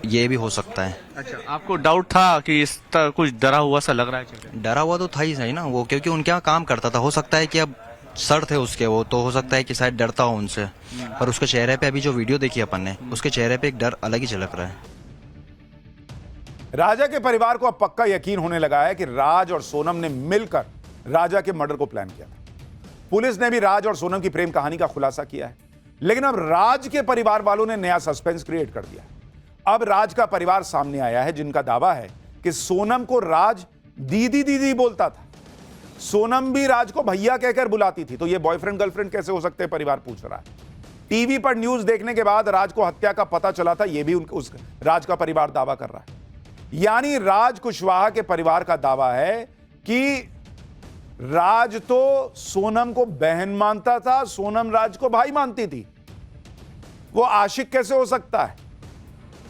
ये भी हो सकता है। अच्छा, आपको डाउट था कि इस तरह कुछ डरा हुआ सा लग रहा है? डरा हुआ तो था ही सही ना वो, क्योंकि उनके यहाँ काम करता था। हो सकता है कि अब सर थे उसके, वो तो हो सकता है कि शायद डरता हो उनसे, पर उसके चेहरे पे अभी जो वीडियो देखी अपन ने उसके चेहरे पे एक डर अलग ही झलक रहा है। राजा के परिवार को अब पक्का यकीन होने लगा है कि राज और सोनम ने मिलकर राजा के मर्डर को प्लान किया था। पुलिस ने भी राज और सोनम की प्रेम कहानी का खुलासा किया है, लेकिन अब राज के परिवार वालों ने नया सस्पेंस क्रिएट कर दिया। अब राज का परिवार सामने आया है जिनका दावा है कि सोनम को राज दीदी दीदी बोलता था। सोनम भी राज को भैया कहकर बुलाती थी। तो ये बॉयफ्रेंड गर्लफ्रेंड कैसे हो सकते हैं, परिवार पूछ रहा है। टीवी पर न्यूज देखने के बाद राज को हत्या का पता चला था, यह भी उस राज का परिवार दावा कर रहा है। यानी राज कुशवाहा के परिवार का दावा है कि राज तो सोनम को बहन मानता था, सोनम राज को भाई मानती थी। वो आशिक कैसे हो सकता है?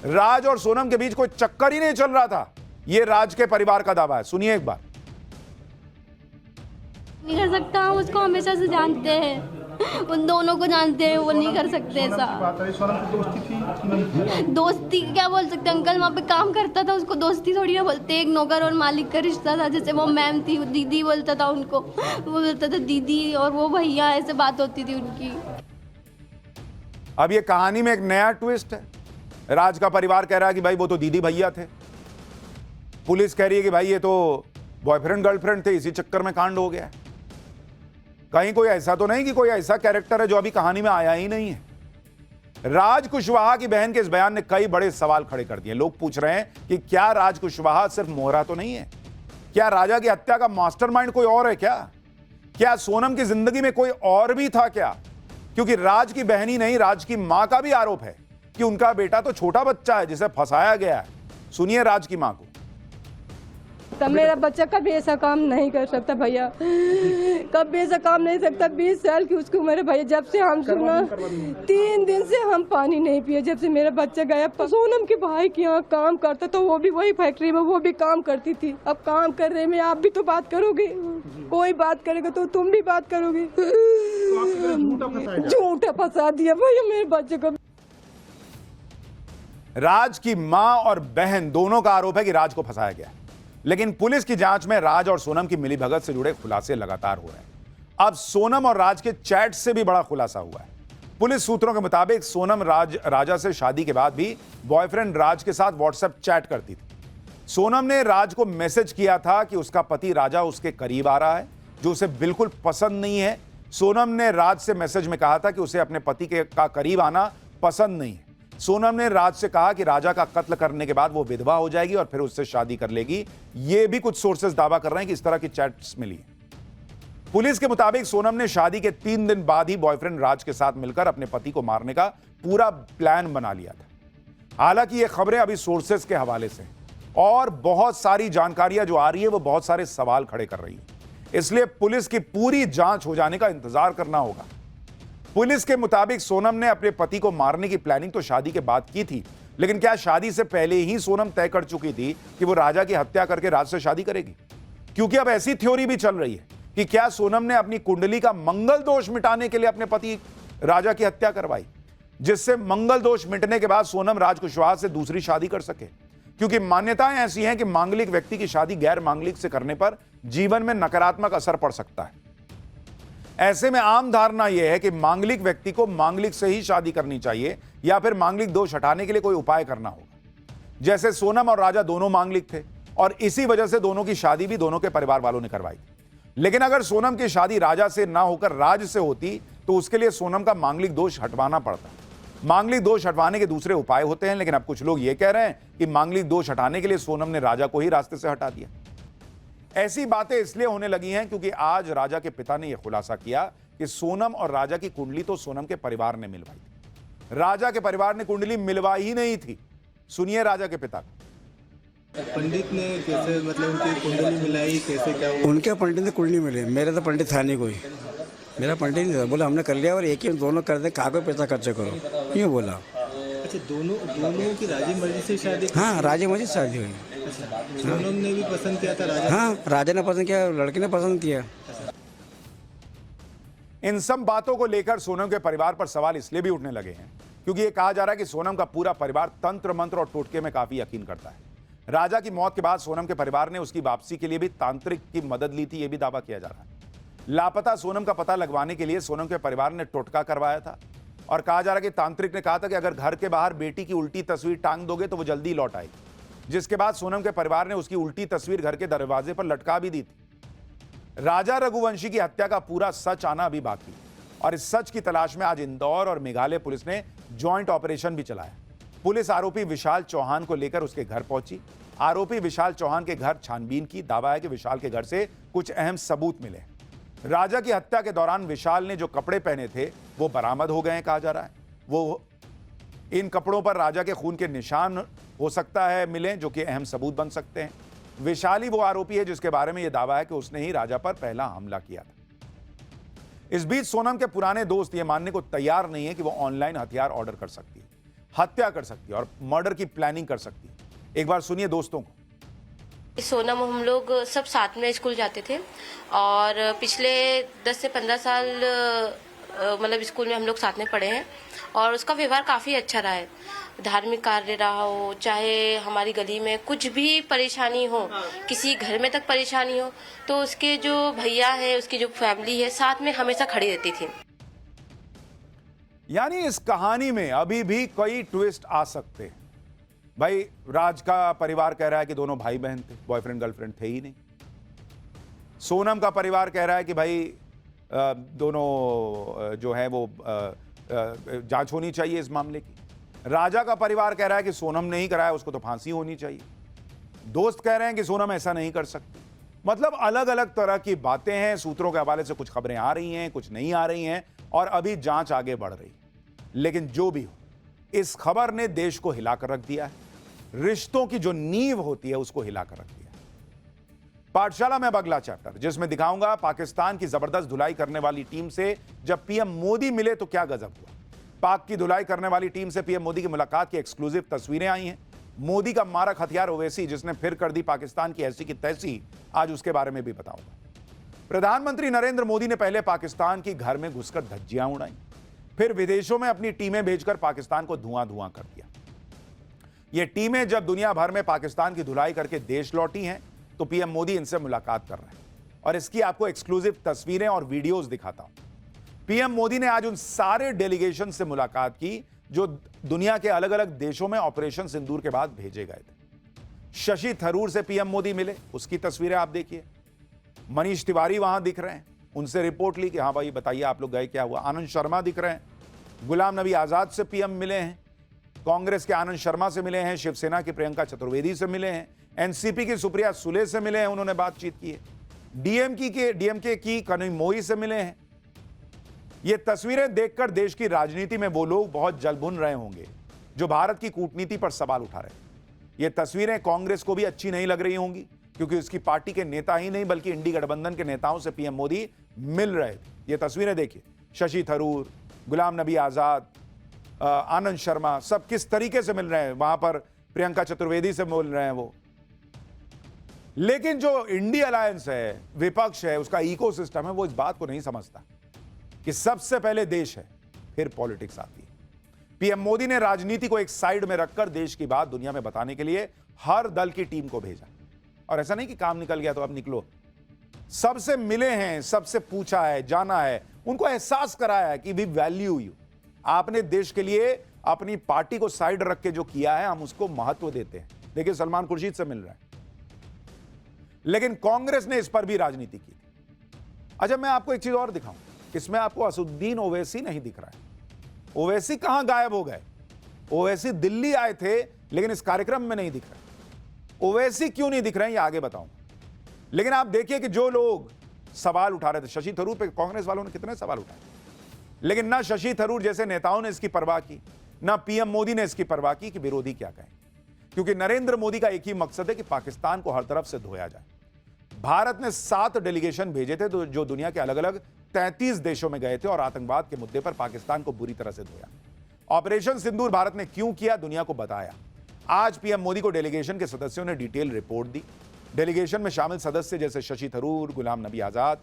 राज और सोनम के बीच कोई चक्कर ही नहीं चल रहा था, यह राज के परिवार का दावा है। सुनिए एक बार। नहीं कर सकता, हम उसको हमेशा से जानते हैं, उन दोनों को जानते हैं, वो नहीं कर सकते ऐसा। दोस्ती क्या बोल सकते अंकल, वहाँ पे काम करता था, उसको दोस्ती थोड़ी ना बोलते। एक नौकर और मालिक का रिश्ता था। जैसे वो मैम थी, वो दीदी बोलता था उनको, वो बोलता था दीदी, और वो भैया, ऐसे बात होती थी उनकी। अब ये कहानी में एक नया ट्विस्ट है। राज का परिवार कह रहा है कि भाई वो तो दीदी भैया थे, पुलिस कह रही है कि भाई ये तो बॉयफ्रेंड गर्लफ्रेंड थे, इसी चक्कर में कांड हो गया। कहीं कोई ऐसा तो नहीं कि कोई ऐसा कैरेक्टर है जो अभी कहानी में आया ही नहीं है। राज कुशवाहा की बहन के इस बयान ने कई बड़े सवाल खड़े कर दिए। लोग पूछ रहे हैं कि क्या राज कुशवाहा सिर्फ मोहरा तो नहीं है? क्या राजा की हत्या का मास्टरमाइंड कोई और है क्या सोनम की जिंदगी में कोई और भी था क्या? क्योंकि राज की बहन ही नहीं, राज की मां का भी आरोप है कि उनका बेटा तो छोटा बच्चा है जिसे फंसाया गया है। सुनिए राज की मां को। तब मेरा बच्चा कभी ऐसा काम नहीं कर सकता भैया, कभी ऐसा काम नहीं सकता। 20 साल की उसको मेरे भैया, जब से हम सुना 3 दिन से हम पानी नहीं पिए, जब से मेरा बच्चा गया। सोनम के भाई के यहाँ काम करता तो वो भी वही फैक्ट्री में वो भी काम करती थी। अब काम कर रहे में आप भी तो बात करोगे, कोई बात करेगा तो तुम भी बात करोगे। झूठा फंसा दिया भैया मेरे बच्चे को। राज की मां और बहन दोनों का आरोप है कि राज को फंसाया गया, लेकिन पुलिस की जांच में राज और सोनम की मिलीभगत से जुड़े खुलासे लगातार हो रहे हैं। अब सोनम और राज के चैट से भी बड़ा खुलासा हुआ है। पुलिस सूत्रों के मुताबिक सोनम राजा से शादी के बाद भी बॉयफ्रेंड राज के साथ व्हाट्सएप चैट करती थी। सोनम ने राज को मैसेज किया था कि उसका पति राजा उसके करीब आ रहा है, जो उसे बिल्कुल पसंद नहीं है। सोनम ने राज से मैसेज में कहा था कि उसे अपने पति का करीब आना पसंद नहीं है। सोनम ने राज से कहा कि राजा का कत्ल करने के बाद वो विधवा हो जाएगी और फिर उससे शादी कर लेगी। ये भी कुछ सोर्सेज दावा कर रहे हैं कि इस तरह की चैट्स मिली है। पुलिस के मुताबिक सोनम ने शादी के 3 दिन बाद ही बॉयफ्रेंड राज के साथ मिलकर अपने पति को मारने का पूरा प्लान बना लिया था। हालांकि ये खबरें अभी सोर्सेज के हवाले से और बहुत सारी जानकारियां जो आ रही है वो बहुत सारे सवाल खड़े कर रही है। इसलिए पुलिस की पूरी जांच हो जाने का इंतजार करना होगा। पुलिस के मुताबिक सोनम ने अपने पति को मारने की प्लानिंग तो शादी के बाद की थी, लेकिन क्या शादी से पहले ही सोनम तय कर चुकी थी कि वो राजा की हत्या करके राज से शादी करेगी? क्योंकि अब ऐसी थ्योरी भी चल रही है कि क्या सोनम ने अपनी कुंडली का मंगल दोष मिटाने के लिए अपने पति राजा की हत्या करवाई, जिससे मंगल दोष मिटने के बाद सोनम राज कुशवाहा से दूसरी शादी कर सके। क्योंकि मान्यताएं ऐसी हैं कि मांगलिक व्यक्ति की शादी गैर मांगलिक से करने पर जीवन में नकारात्मक असर पड़ सकता है। ऐसे में आम धारणा यह है कि मांगलिक व्यक्ति को मांगलिक से ही शादी करनी चाहिए या फिर मांगलिक दोष हटाने के लिए कोई उपाय करना होगा। जैसे सोनम और राजा दोनों मांगलिक थे और इसी वजह से दोनों की शादी भी दोनों के परिवार वालों ने करवाई। लेकिन अगर सोनम की शादी राजा से ना होकर राज से होती तो उसके लिए सोनम का मांगलिक दोष हटवाना पड़ता। मांगलिक दोष हटवाने के दूसरे उपाय होते हैं, लेकिन अब कुछ लोग यह कह रहे हैं कि मांगलिक दोष हटाने के लिए सोनम ने राजा को ही रास्ते से हटा दिया। ऐसी बातें इसलिए होने लगी हैं क्योंकि आज राजा के पिता ने यह खुलासा किया कि सोनम और राजा की कुंडली तो सोनम के परिवार ने मिलवाई थी, राजा के परिवार ने कुंडली मिलवाई ही नहीं थी। सुनिए राजा के पिता को। पंडित ने कैसे मतलब उनकी कुंडली मिलाई, कैसे क्या हुआ? उनके पंडित ने कुंडली मिली, मेरा तो पंडित था नहीं कोई, मेरा पंडित नहीं था। बोला हमने कर लिया और एक ही दोनों कर दे, कागज पैसा खर्च करो, यूँ बोला। अच्छा, दोनों की राजी मर्जी से शादी? हाँ, राजी मर्जी से शादी हुई। सोनम ने भी पसंद किया था राजा? हाँ, राजा ने पसंद किया, लड़के ने पसंद किया। इन सब बातों को लेकर सोनम के परिवार पर सवाल इसलिए भी उठने लगे हैं क्योंकि यह कहा जा रहा है कि सोनम का पूरा परिवार तंत्र मंत्र और टोटके में काफी यकीन करता है। राजा की मौत के बाद सोनम के परिवार ने उसकी वापसी के लिए भी तांत्रिक की मदद ली थी, यह भी दावा किया जा रहा है। लापता सोनम का पता लगवाने के लिए सोनम के परिवार ने टोटका करवाया था और कहा जा रहा है कि तांत्रिक ने कहा था कि अगर घर के बाहर बेटी की उल्टी तस्वीर टांग दोगे तो वो जल्दी लौट आएगी, जिसके बाद सोनम के परिवार ने उसकी उल्टी तस्वीर घर के दरवाजे पर लटका भी दी थी। राजा रघुवंशी की हत्या का पूरा सच आना अभी बाकी है और इस सच की तलाश में आज इंदौर और मेघालय पुलिस ने जॉइंट ऑपरेशन भी चलाया। पुलिस आरोपी विशाल चौहान को लेकर उसके घर पहुंची। आरोपी विशाल चौहान के घर छानबीन की। दावा है कि विशाल के घर से कुछ अहम सबूत मिले। राजा की हत्या के दौरान विशाल ने जो कपड़े पहने थे वो बरामद हो गए हैं, कहा जा रहा है। वो इन कपड़ों पर राजा के खून के निशान हो सकता है मिले, जो कि अहम सबूत बन सकते हैं। विशाल ही वो आरोपी है जिसके बारे में यह दावा है कि उसने ही राजा पर पहला हमला किया था। इस बीच सोनम के पुराने दोस्त ये मानने को तैयार नहीं है कि वो ऑनलाइन हथियार ऑर्डर कर सकती है, हत्या कर सकती है और मर्डर की प्लानिंग कर सकती है। एक बार सुनिए दोस्तों को। सोनम हम लोग सब साथ में स्कूल जाते थे और पिछले 10 से 15 साल मतलब स्कूल में हम लोग साथ में पढ़े हैं और उसका व्यवहार काफ़ी अच्छा रहा है। धार्मिक कार्य रहा हो, चाहे हमारी गली में कुछ भी परेशानी हो, किसी घर में तक परेशानी हो, तो उसके जो भैया है, उसकी जो फैमिली है, साथ में हमेशा खड़ी रहती थी। यानी इस कहानी में अभी भी कई ट्विस्ट आ सकते हैं। भाई राज का परिवार कह रहा है कि दोनों भाई बहन थे, बॉयफ्रेंड गर्लफ्रेंड थे ही नहीं। सोनम का परिवार कह रहा है कि भाई दोनों जो है वो जांच होनी चाहिए इस मामले की। राजा का परिवार कह रहा है कि सोनम ने ही कराया, उसको तो फांसी होनी चाहिए। दोस्त कह रहे हैं कि सोनम ऐसा नहीं कर सकती। मतलब अलग अलग तरह की बातें हैं। सूत्रों के हवाले से कुछ खबरें आ रही हैं, कुछ नहीं आ रही हैं और अभी जांच आगे बढ़ रही। लेकिन जो भी हो, इस खबर ने देश को हिलाकर रख दिया है। रिश्तों की जो नींव होती है उसको हिलाकर रख दिया है। पाठशाला में अब अगला चैप्टर, जिसमें दिखाऊंगा पाकिस्तान की जबरदस्त धुलाई करने वाली टीम से जब पीएम मोदी मिले तो क्या गजब हुआ। पाक की धुलाई करने वाली टीम से पीएम मोदी की मुलाकात की एक्सक्लूसिव तस्वीरें आई हैं। मोदी का मारक हथियार ओवैसी, जिसने फिर कर दी पाकिस्तान की ऐसी की तैसी, आज उसके बारे में भी बताऊंगा। प्रधानमंत्री नरेंद्र मोदी ने पहले पाकिस्तान की घर में घुसकर धज्जियां उड़ाई, फिर विदेशों में अपनी टीमें भेजकर पाकिस्तान को धुआं धुआं कर दिया। ये टीमें जब दुनिया भर में पाकिस्तान की धुलाई करके देश लौटी हैं तो पीएम मोदी इनसे मुलाकात कर रहे हैं और इसकी आपको एक्सक्लूसिव तस्वीरें और वीडियोस दिखाता हूं। पीएम मोदी ने आज उन सारे डेलीगेशन से मुलाकात की जो दुनिया के अलग अलग देशों में ऑपरेशन सिंदूर के बाद भेजे गए थे। शशि थरूर से पीएम मोदी मिले, उसकी तस्वीरें आप देखिए। मनीष तिवारी वहां दिख रहे हैं, उनसे रिपोर्ट ली कि हाँ भाई बताइए आप लोग गए, क्या हुआ। आनंद शर्मा दिख रहे हैं। गुलाम नबी आजाद से पीएम मिले हैं, कांग्रेस के आनंद शर्मा से मिले हैं, शिवसेना की प्रियंका चतुर्वेदी से मिले हैं, एनसीपी की सुप्रिया सुले से मिले हैं, उन्होंने बातचीत की है। डीएमके की कनिमोई से मिले हैं। ये तस्वीरें देखकर देश की राजनीति में वो लोग बहुत जल भुन रहे होंगे जो भारत की कूटनीति पर सवाल उठा रहे हैं। ये तस्वीरें कांग्रेस को भी अच्छी नहीं लग रही होंगी क्योंकि उसकी पार्टी के नेता ही नहीं बल्कि इंडी गठबंधन के नेताओं से पीएम मोदी मिल रहे थे। ये तस्वीरें देखिए, शशि थरूर, गुलाम नबी आजाद, आनंद शर्मा, सब किस तरीके से मिल रहे हैं। वहां पर प्रियंका चतुर्वेदी से मिल रहे हैं वो। लेकिन जो इंडी अलायंस है, विपक्ष है, उसका इकोसिस्टम है, वो इस बात को नहीं समझता कि सबसे पहले देश है, फिर पॉलिटिक्स आती है। पीएम मोदी ने राजनीति को एक साइड में रखकर देश की बात दुनिया में बताने के लिए हर दल की टीम को भेजा। और ऐसा नहीं कि काम निकल गया तो अब निकलो, सबसे मिले हैं, सबसे पूछा है, जाना है, उनको एहसास कराया है कि वी वैल्यू यू। आपने देश के लिए अपनी पार्टी को साइड रख के जो किया है, हम उसको महत्व देते हैं। देखिए, सलमान खुर्शीद से मिल रहा है, लेकिन कांग्रेस ने इस पर भी राजनीति की थी। अच्छा, मैं आपको एक चीज और दिखाऊं, इसमें आपको असदुद्दीन ओवैसी नहीं दिख रहा है। ओवैसी कहां गायब हो गए? ओवैसी दिल्ली आए थे, लेकिन इस कार्यक्रम में नहीं दिख रहे। ओवैसी क्यों नहीं दिख रहे हैं, ये आगे बताऊंगा। लेकिन आप देखिए कि जो लोग सवाल उठा रहे थे, शशि थरूर पे कांग्रेस वालों ने कितने सवाल उठाए, लेकिन ना शशि थरूर जैसे नेताओं ने इसकी परवाह की, ना पीएम मोदी ने इसकी परवाह की कि विरोधी क्या कहें। क्योंकि नरेंद्र मोदी का एक ही मकसद है कि पाकिस्तान को हर तरफ से धोया जाए। भारत ने 7 डेलीगेशन भेजे थे जो दुनिया के अलग अलग 33 देशों में गए थे और आतंकवाद के मुद्दे पर पाकिस्तान को बुरी तरह से धोया। ऑपरेशन सिंदूर भारत ने क्यों किया, दुनिया को बताया। आज पीएम मोदी को डेलीगेशन के सदस्यों ने डिटेल रिपोर्ट दी। डेलीगेशन में शामिल सदस्य जैसे शशि थरूर, गुलाम नबी आजाद,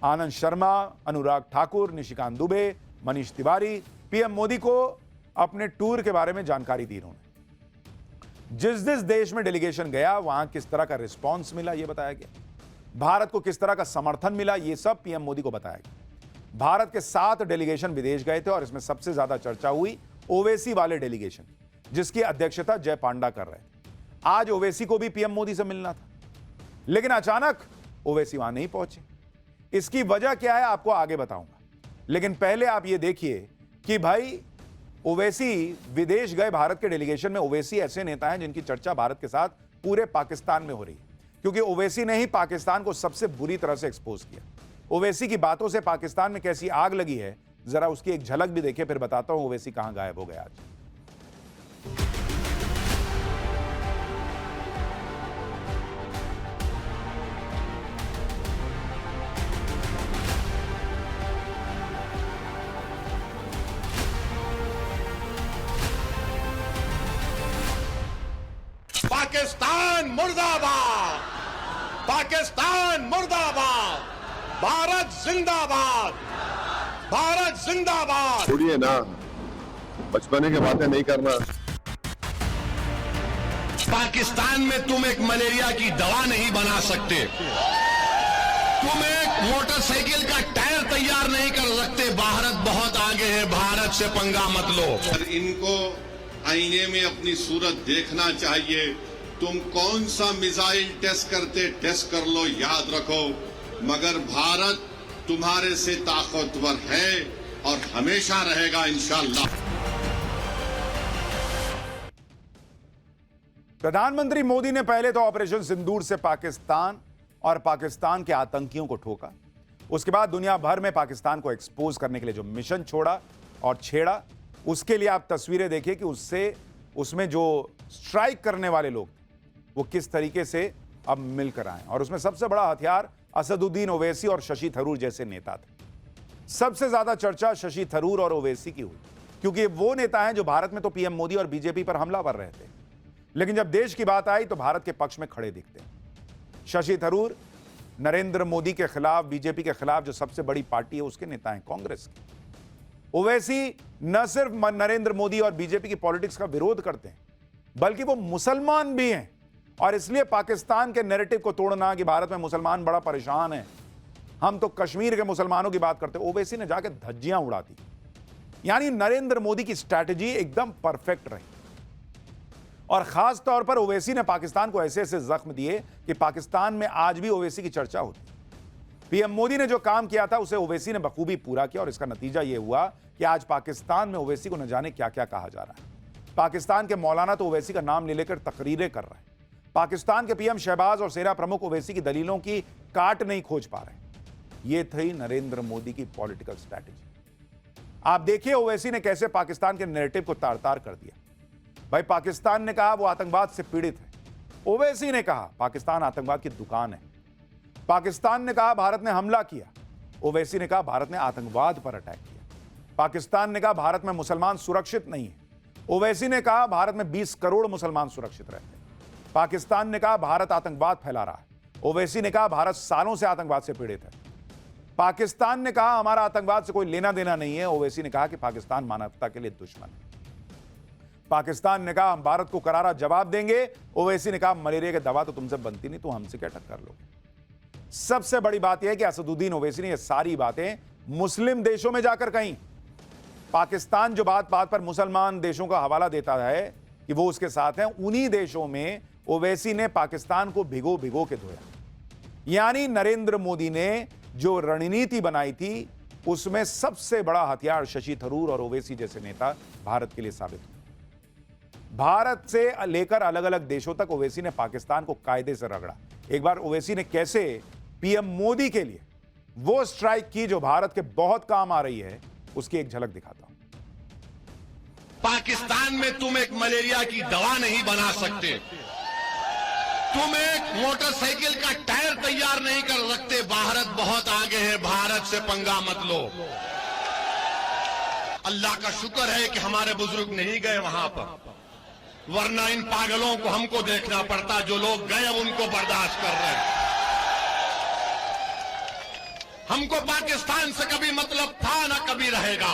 आनंद शर्मा, अनुराग ठाकुर, निशिकांत दुबे, मनीष तिवारी, पीएम मोदी को अपने टूर के बारे में जानकारी दी। इन्होंने जिस देश में डेलीगेशन गया वहां किस तरह का रिस्पॉन्स मिला ये बताया गया, भारत को किस तरह का समर्थन मिला ये सब पीएम मोदी को बताया गया। भारत के 7 डेलीगेशन विदेश गए थे और इसमें सबसे ज्यादा चर्चा हुई ओवैसी वाले डेलीगेशन, जिसकी अध्यक्षता जय पांडा कर रहे थे। आज ओवैसी को भी पीएम मोदी से मिलना था, लेकिन अचानक ओवैसी वहां नहीं पहुंचे। इसकी वजह क्या है आपको आगे बताऊंगा, लेकिन पहले आप ये देखिए कि भाई ओवैसी विदेश गए। भारत के डेलीगेशन में ओवैसी ऐसे नेता हैं जिनकी चर्चा भारत के साथ पूरे पाकिस्तान में हो रही है, क्योंकि ओवैसी ने ही पाकिस्तान को सबसे बुरी तरह से एक्सपोज किया। ओवैसी की बातों से पाकिस्तान में कैसी आग लगी है, जरा उसकी एक झलक भी देखिए, फिर बताता हूं ओवैसी कहां गायब हो गया आज। पाकिस्तान मुर्दाबाद, पाकिस्तान मुर्दाबाद, भारत जिंदाबाद, भारत जिंदाबाद। छोड़िए ना, बचपने की बातें नहीं करना। पाकिस्तान में तुम एक मलेरिया की दवा नहीं बना सकते, तुम एक मोटरसाइकिल का टायर तैयार नहीं कर सकते। भारत बहुत आगे है, भारत से पंगा मत लो। इनको आईने में अपनी सूरत देखना चाहिए। तुम कौन सा मिसाइल टेस्ट करते, टेस्ट कर लो, याद रखो, मगर भारत तुम्हारे से ताकतवर है और हमेशा रहेगा इंशाअल्लाह। प्रधानमंत्री मोदी ने पहले तो ऑपरेशन सिंदूर से पाकिस्तान और पाकिस्तान के आतंकियों को ठोका। उसके बाद दुनिया भर में पाकिस्तान को एक्सपोज करने के लिए जो मिशन छोड़ा और छेड़ा, उसके लिए आप तस्वीरें देखिए कि उसमें जो स्ट्राइक करने वाले लोग वो किस तरीके से अब मिलकर आए। और उसमें सबसे बड़ा हथियार असदुद्दीन ओवैसी और शशि थरूर जैसे नेता थे। सबसे ज्यादा चर्चा शशि थरूर और ओवैसी की हुई, क्योंकि वो नेता हैं जो भारत में तो पीएम मोदी और बीजेपी पर हमलावर रहे थे, लेकिन जब देश की बात आई तो भारत के पक्ष में खड़े दिखते हैं। शशि थरूर नरेंद्र मोदी के खिलाफ, बीजेपी के खिलाफ जो सबसे बड़ी पार्टी है उसके नेता हैं, कांग्रेस के। ओवैसी न सिर्फ नरेंद्र मोदी और बीजेपी की पॉलिटिक्स का विरोध करते हैं, बल्कि वो मुसलमान भी हैं। और इसलिए पाकिस्तान के नैरेटिव को तोड़ना कि भारत में मुसलमान बड़ा परेशान है, हम तो कश्मीर के मुसलमानों की बात करते, ओवैसी ने जाकर धज्जियां उड़ा दी। यानी नरेंद्र मोदी की स्ट्रैटेजी एकदम परफेक्ट रही। और खास तौर पर ओवैसी ने पाकिस्तान को ऐसे ऐसे जख्म दिए कि पाकिस्तान में आज भी ओवैसी की चर्चा होती। पीएम मोदी ने जो काम किया था उसे ओवैसी ने बखूबी पूरा किया, और इसका नतीजा यह हुआ कि आज पाकिस्तान में ओवैसी को न जाने क्या क्या कहा जा रहा है। पाकिस्तान के मौलाना तो ओवैसी का नाम ले लेकर तकरीरें कर रहे हैं। पाकिस्तान के पीएम शहबाज और सेना प्रमुख ओवैसी की दलीलों की काट नहीं खोज पा रहे। यह थी नरेंद्र मोदी की पॉलिटिकल स्ट्रैटेजी। आप देखिए ओवैसी ने कैसे पाकिस्तान के नैरेटिव को तार तार कर दिया। भाई पाकिस्तान ने कहा वो आतंकवाद से पीड़ित है, ओवैसी ने कहा पाकिस्तान आतंकवाद की दुकान है। पाकिस्तान ने कहा भारत ने हमला किया। ओवैसी ने कहा भारत ने आतंकवाद पर अटैक किया। पाकिस्तान ने कहा भारत में मुसलमान सुरक्षित नहीं है। ओवैसी ने कहा भारत में 20 करोड़ मुसलमान सुरक्षित रहते हैं। पाकिस्तान ने कहा भारत आतंकवाद फैला रहा है। ओवैसी ने कहा भारत सालों से आतंकवाद से पीड़ित है। पाकिस्तान ने कहा हमारा आतंकवाद से कोई लेना देना नहीं है। ओवैसी ने कहा कि पाकिस्तान मानवता के लिए दुश्मन है। पाकिस्तान ने कहा हम भारत को करारा जवाब देंगे। ओवैसी ने कहा मलेरिया की दवा तो तुमसे बनती नहीं, तो हमसे क्या टक्कर लोगे। सबसे बड़ी बात यह है कि असदुद्दीन ओवैसी ने यह सारी बातें मुस्लिम देशों में जाकर कहीं। पाकिस्तान जो बात बात पर मुसलमान देशों का हवाला देता है कि वो उसके साथ हैं, उन्हीं देशों में ओवैसी ने पाकिस्तान को भिगो भिगो के धोया। यानी नरेंद्र मोदी ने जो रणनीति बनाई थी उसमें सबसे बड़ा हथियार शशि थरूर और ओवैसी जैसे नेता भारत के लिए साबित हुए। भारत से लेकर अलग अलग देशों तक ओवैसी ने पाकिस्तान को कायदे से रगड़ा। एक बार ओवैसी ने कैसे पीएम मोदी के लिए वो स्ट्राइक की जो भारत के बहुत काम आ रही है, उसकी एक झलक दिखाता हूं। पाकिस्तान में तुम एक मलेरिया की दवा नहीं बना सकते, तुम एक मोटरसाइकिल का टायर तैयार नहीं कर सकते। भारत बहुत आगे है, भारत से पंगा मत लो। अल्लाह का शुक्र है कि हमारे बुजुर्ग नहीं गए वहां पर, वरना इन पागलों को हमको देखना पड़ता। जो लोग गए अब उनको बर्दाश्त कर रहे हैं। हमको पाकिस्तान से कभी मतलब था ना कभी रहेगा।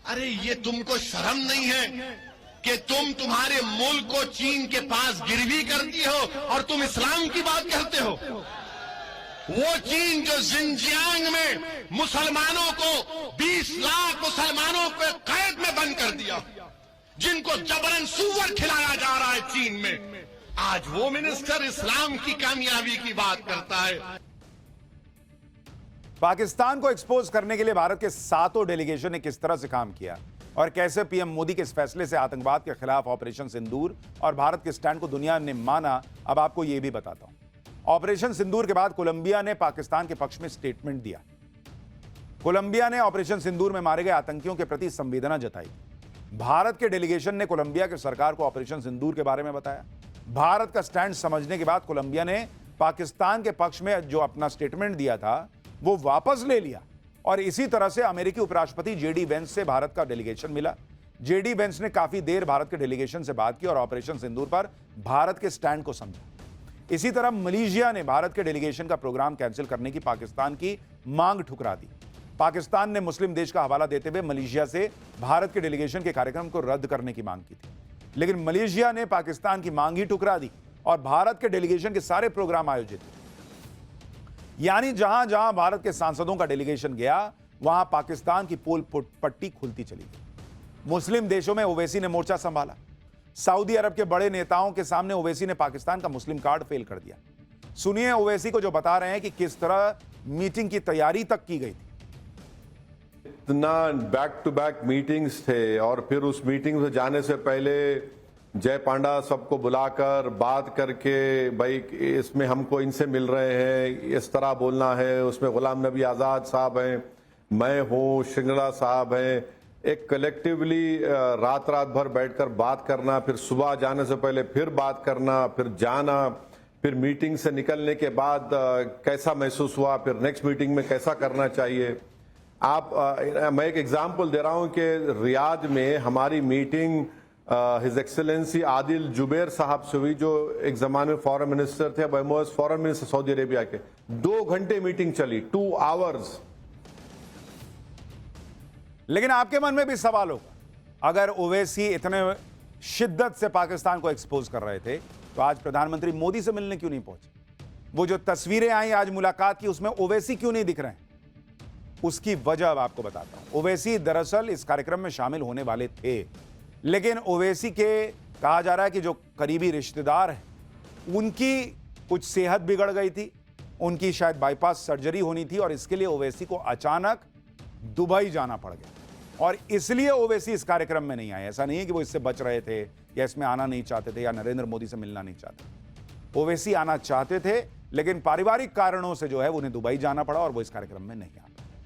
अरे ये तुमको शर्म नहीं है कि तुम्हारे मुल्क को चीन के पास गिरवी करती हो और तुम इस्लाम की बात करते हो। वो चीन जो जिनजियांग में मुसलमानों को 20 लाख मुसलमानों को कैद में बंद कर दिया, जिनको जबरन सूअर खिलाया जा रहा है चीन में, आज वो मिनिस्टर इस्लाम की कामयाबी की बात करता है। पाकिस्तान को एक्सपोज करने के लिए भारत के 7 डेलीगेशन ने किस तरह से काम किया और कैसे पीएम मोदी के इस फैसले से आतंकवाद के खिलाफ ऑपरेशन सिंदूर और भारत के स्टैंड को दुनिया ने माना, अब आपको यह भी बताता हूं। ऑपरेशन सिंदूर के बाद कोलंबिया ने पाकिस्तान के पक्ष में स्टेटमेंट दिया। कोलंबिया ने ऑपरेशन सिंदूर में मारे गए आतंकियों के प्रति संवेदना जताई। भारत के डेलीगेशन ने कोलंबिया की सरकार को ऑपरेशन सिंदूर के बारे में बताया। भारत का स्टैंड समझने के बाद कोलंबिया ने पाकिस्तान के पक्ष में जो अपना स्टेटमेंट दिया था वो वापस ले लिया और इसी तरह से अमेरिकी उपराष्ट्रपति जेडी वेंस से भारत का डेलीगेशन मिला। जेडी वेंस ने काफी देर भारत के डेलीगेशन से बात की और ऑपरेशन सिंदूर पर भारत के स्टैंड को समझा। इसी तरह मलेशिया ने भारत के डेलीगेशन का प्रोग्राम कैंसिल करने की पाकिस्तान की मांग ठुकरा दी। पाकिस्तान ने मुस्लिम देश का हवाला देते हुए मलेशिया से भारत के डेलीगेशन के कार्यक्रम को रद्द करने की मांग की थी, लेकिन मलेशिया ने पाकिस्तान की मांग ही ठुकरा दी और भारत के डेलीगेशन के सारे प्रोग्राम आयोजित किए। यानी जहां जहां भारत के सांसदों का डेलीगेशन गया वहां पाकिस्तान की पोल पट्टी खुलती चली गई। मुस्लिम देशों में ओवैसी ने मोर्चा संभाला। सऊदी अरब के बड़े नेताओं के सामने ओवैसी ने पाकिस्तान का मुस्लिम कार्ड फेल कर दिया। सुनिए ओवैसी को जो बता रहे हैं कि किस तरह मीटिंग की तैयारी तक की गई थी। इतना बैक टू बैक मीटिंग्स थे और फिर उस मीटिंग से जाने से पहले जय पांडा सबको बुलाकर बात करके, भाई इसमें हमको इनसे मिल रहे हैं, इस तरह बोलना है, उसमें गुलाम नबी आज़ाद साहब हैं, मैं हूँ, श्रृंगला साहब हैं, एक कलेक्टिवली रात भर बैठकर बात करना, फिर सुबह जाने से पहले फिर बात करना, फिर जाना, फिर मीटिंग से निकलने के बाद कैसा महसूस हुआ, फिर नेक्स्ट मीटिंग में कैसा करना चाहिए। मैं एक एग्जाम्पल दे रहा हूँ कि रियाद में हमारी meeting his excellency Adil Zubair साहब से हुई, जो एक जमाने में फॉरेन मिनिस्टर थे, अब फॉरेन मिनिस्टर सऊदी अरेबिया के। 2 घंटे मीटिंग चली, 2 आवर्स। लेकिन आपके मन में भी सवाल होगा, अगर ओवैसी इतने शिद्दत से पाकिस्तान को एक्सपोज कर रहे थे तो आज प्रधानमंत्री मोदी से मिलने क्यों नहीं पहुंचे? वो जो तस्वीरें आई आज मुलाकात की, उसमें ओवैसी क्यों नहीं दिख रहे हैं? उसकी वजह अब आपको बताता हूं। ओवैसी दरअसल इस कार्यक्रम में शामिल होने वाले थे, लेकिन ओवैसी के कहा जा रहा है कि जो करीबी रिश्तेदार हैं उनकी कुछ सेहत बिगड़ गई थी, उनकी शायद बाईपास सर्जरी होनी थी और इसके लिए ओवैसी को अचानक दुबई जाना पड़ गया और इसलिए ओवैसी इस कार्यक्रम में नहीं आए। ऐसा नहीं है कि वो इससे बच रहे थे या इसमें आना नहीं चाहते थे या नरेंद्र मोदी से मिलना नहीं चाहते। ओवैसी आना चाहते थे, लेकिन पारिवारिक कारणों से जो है उन्हें दुबई जाना पड़ा और वो इस कार्यक्रम में नहीं आए।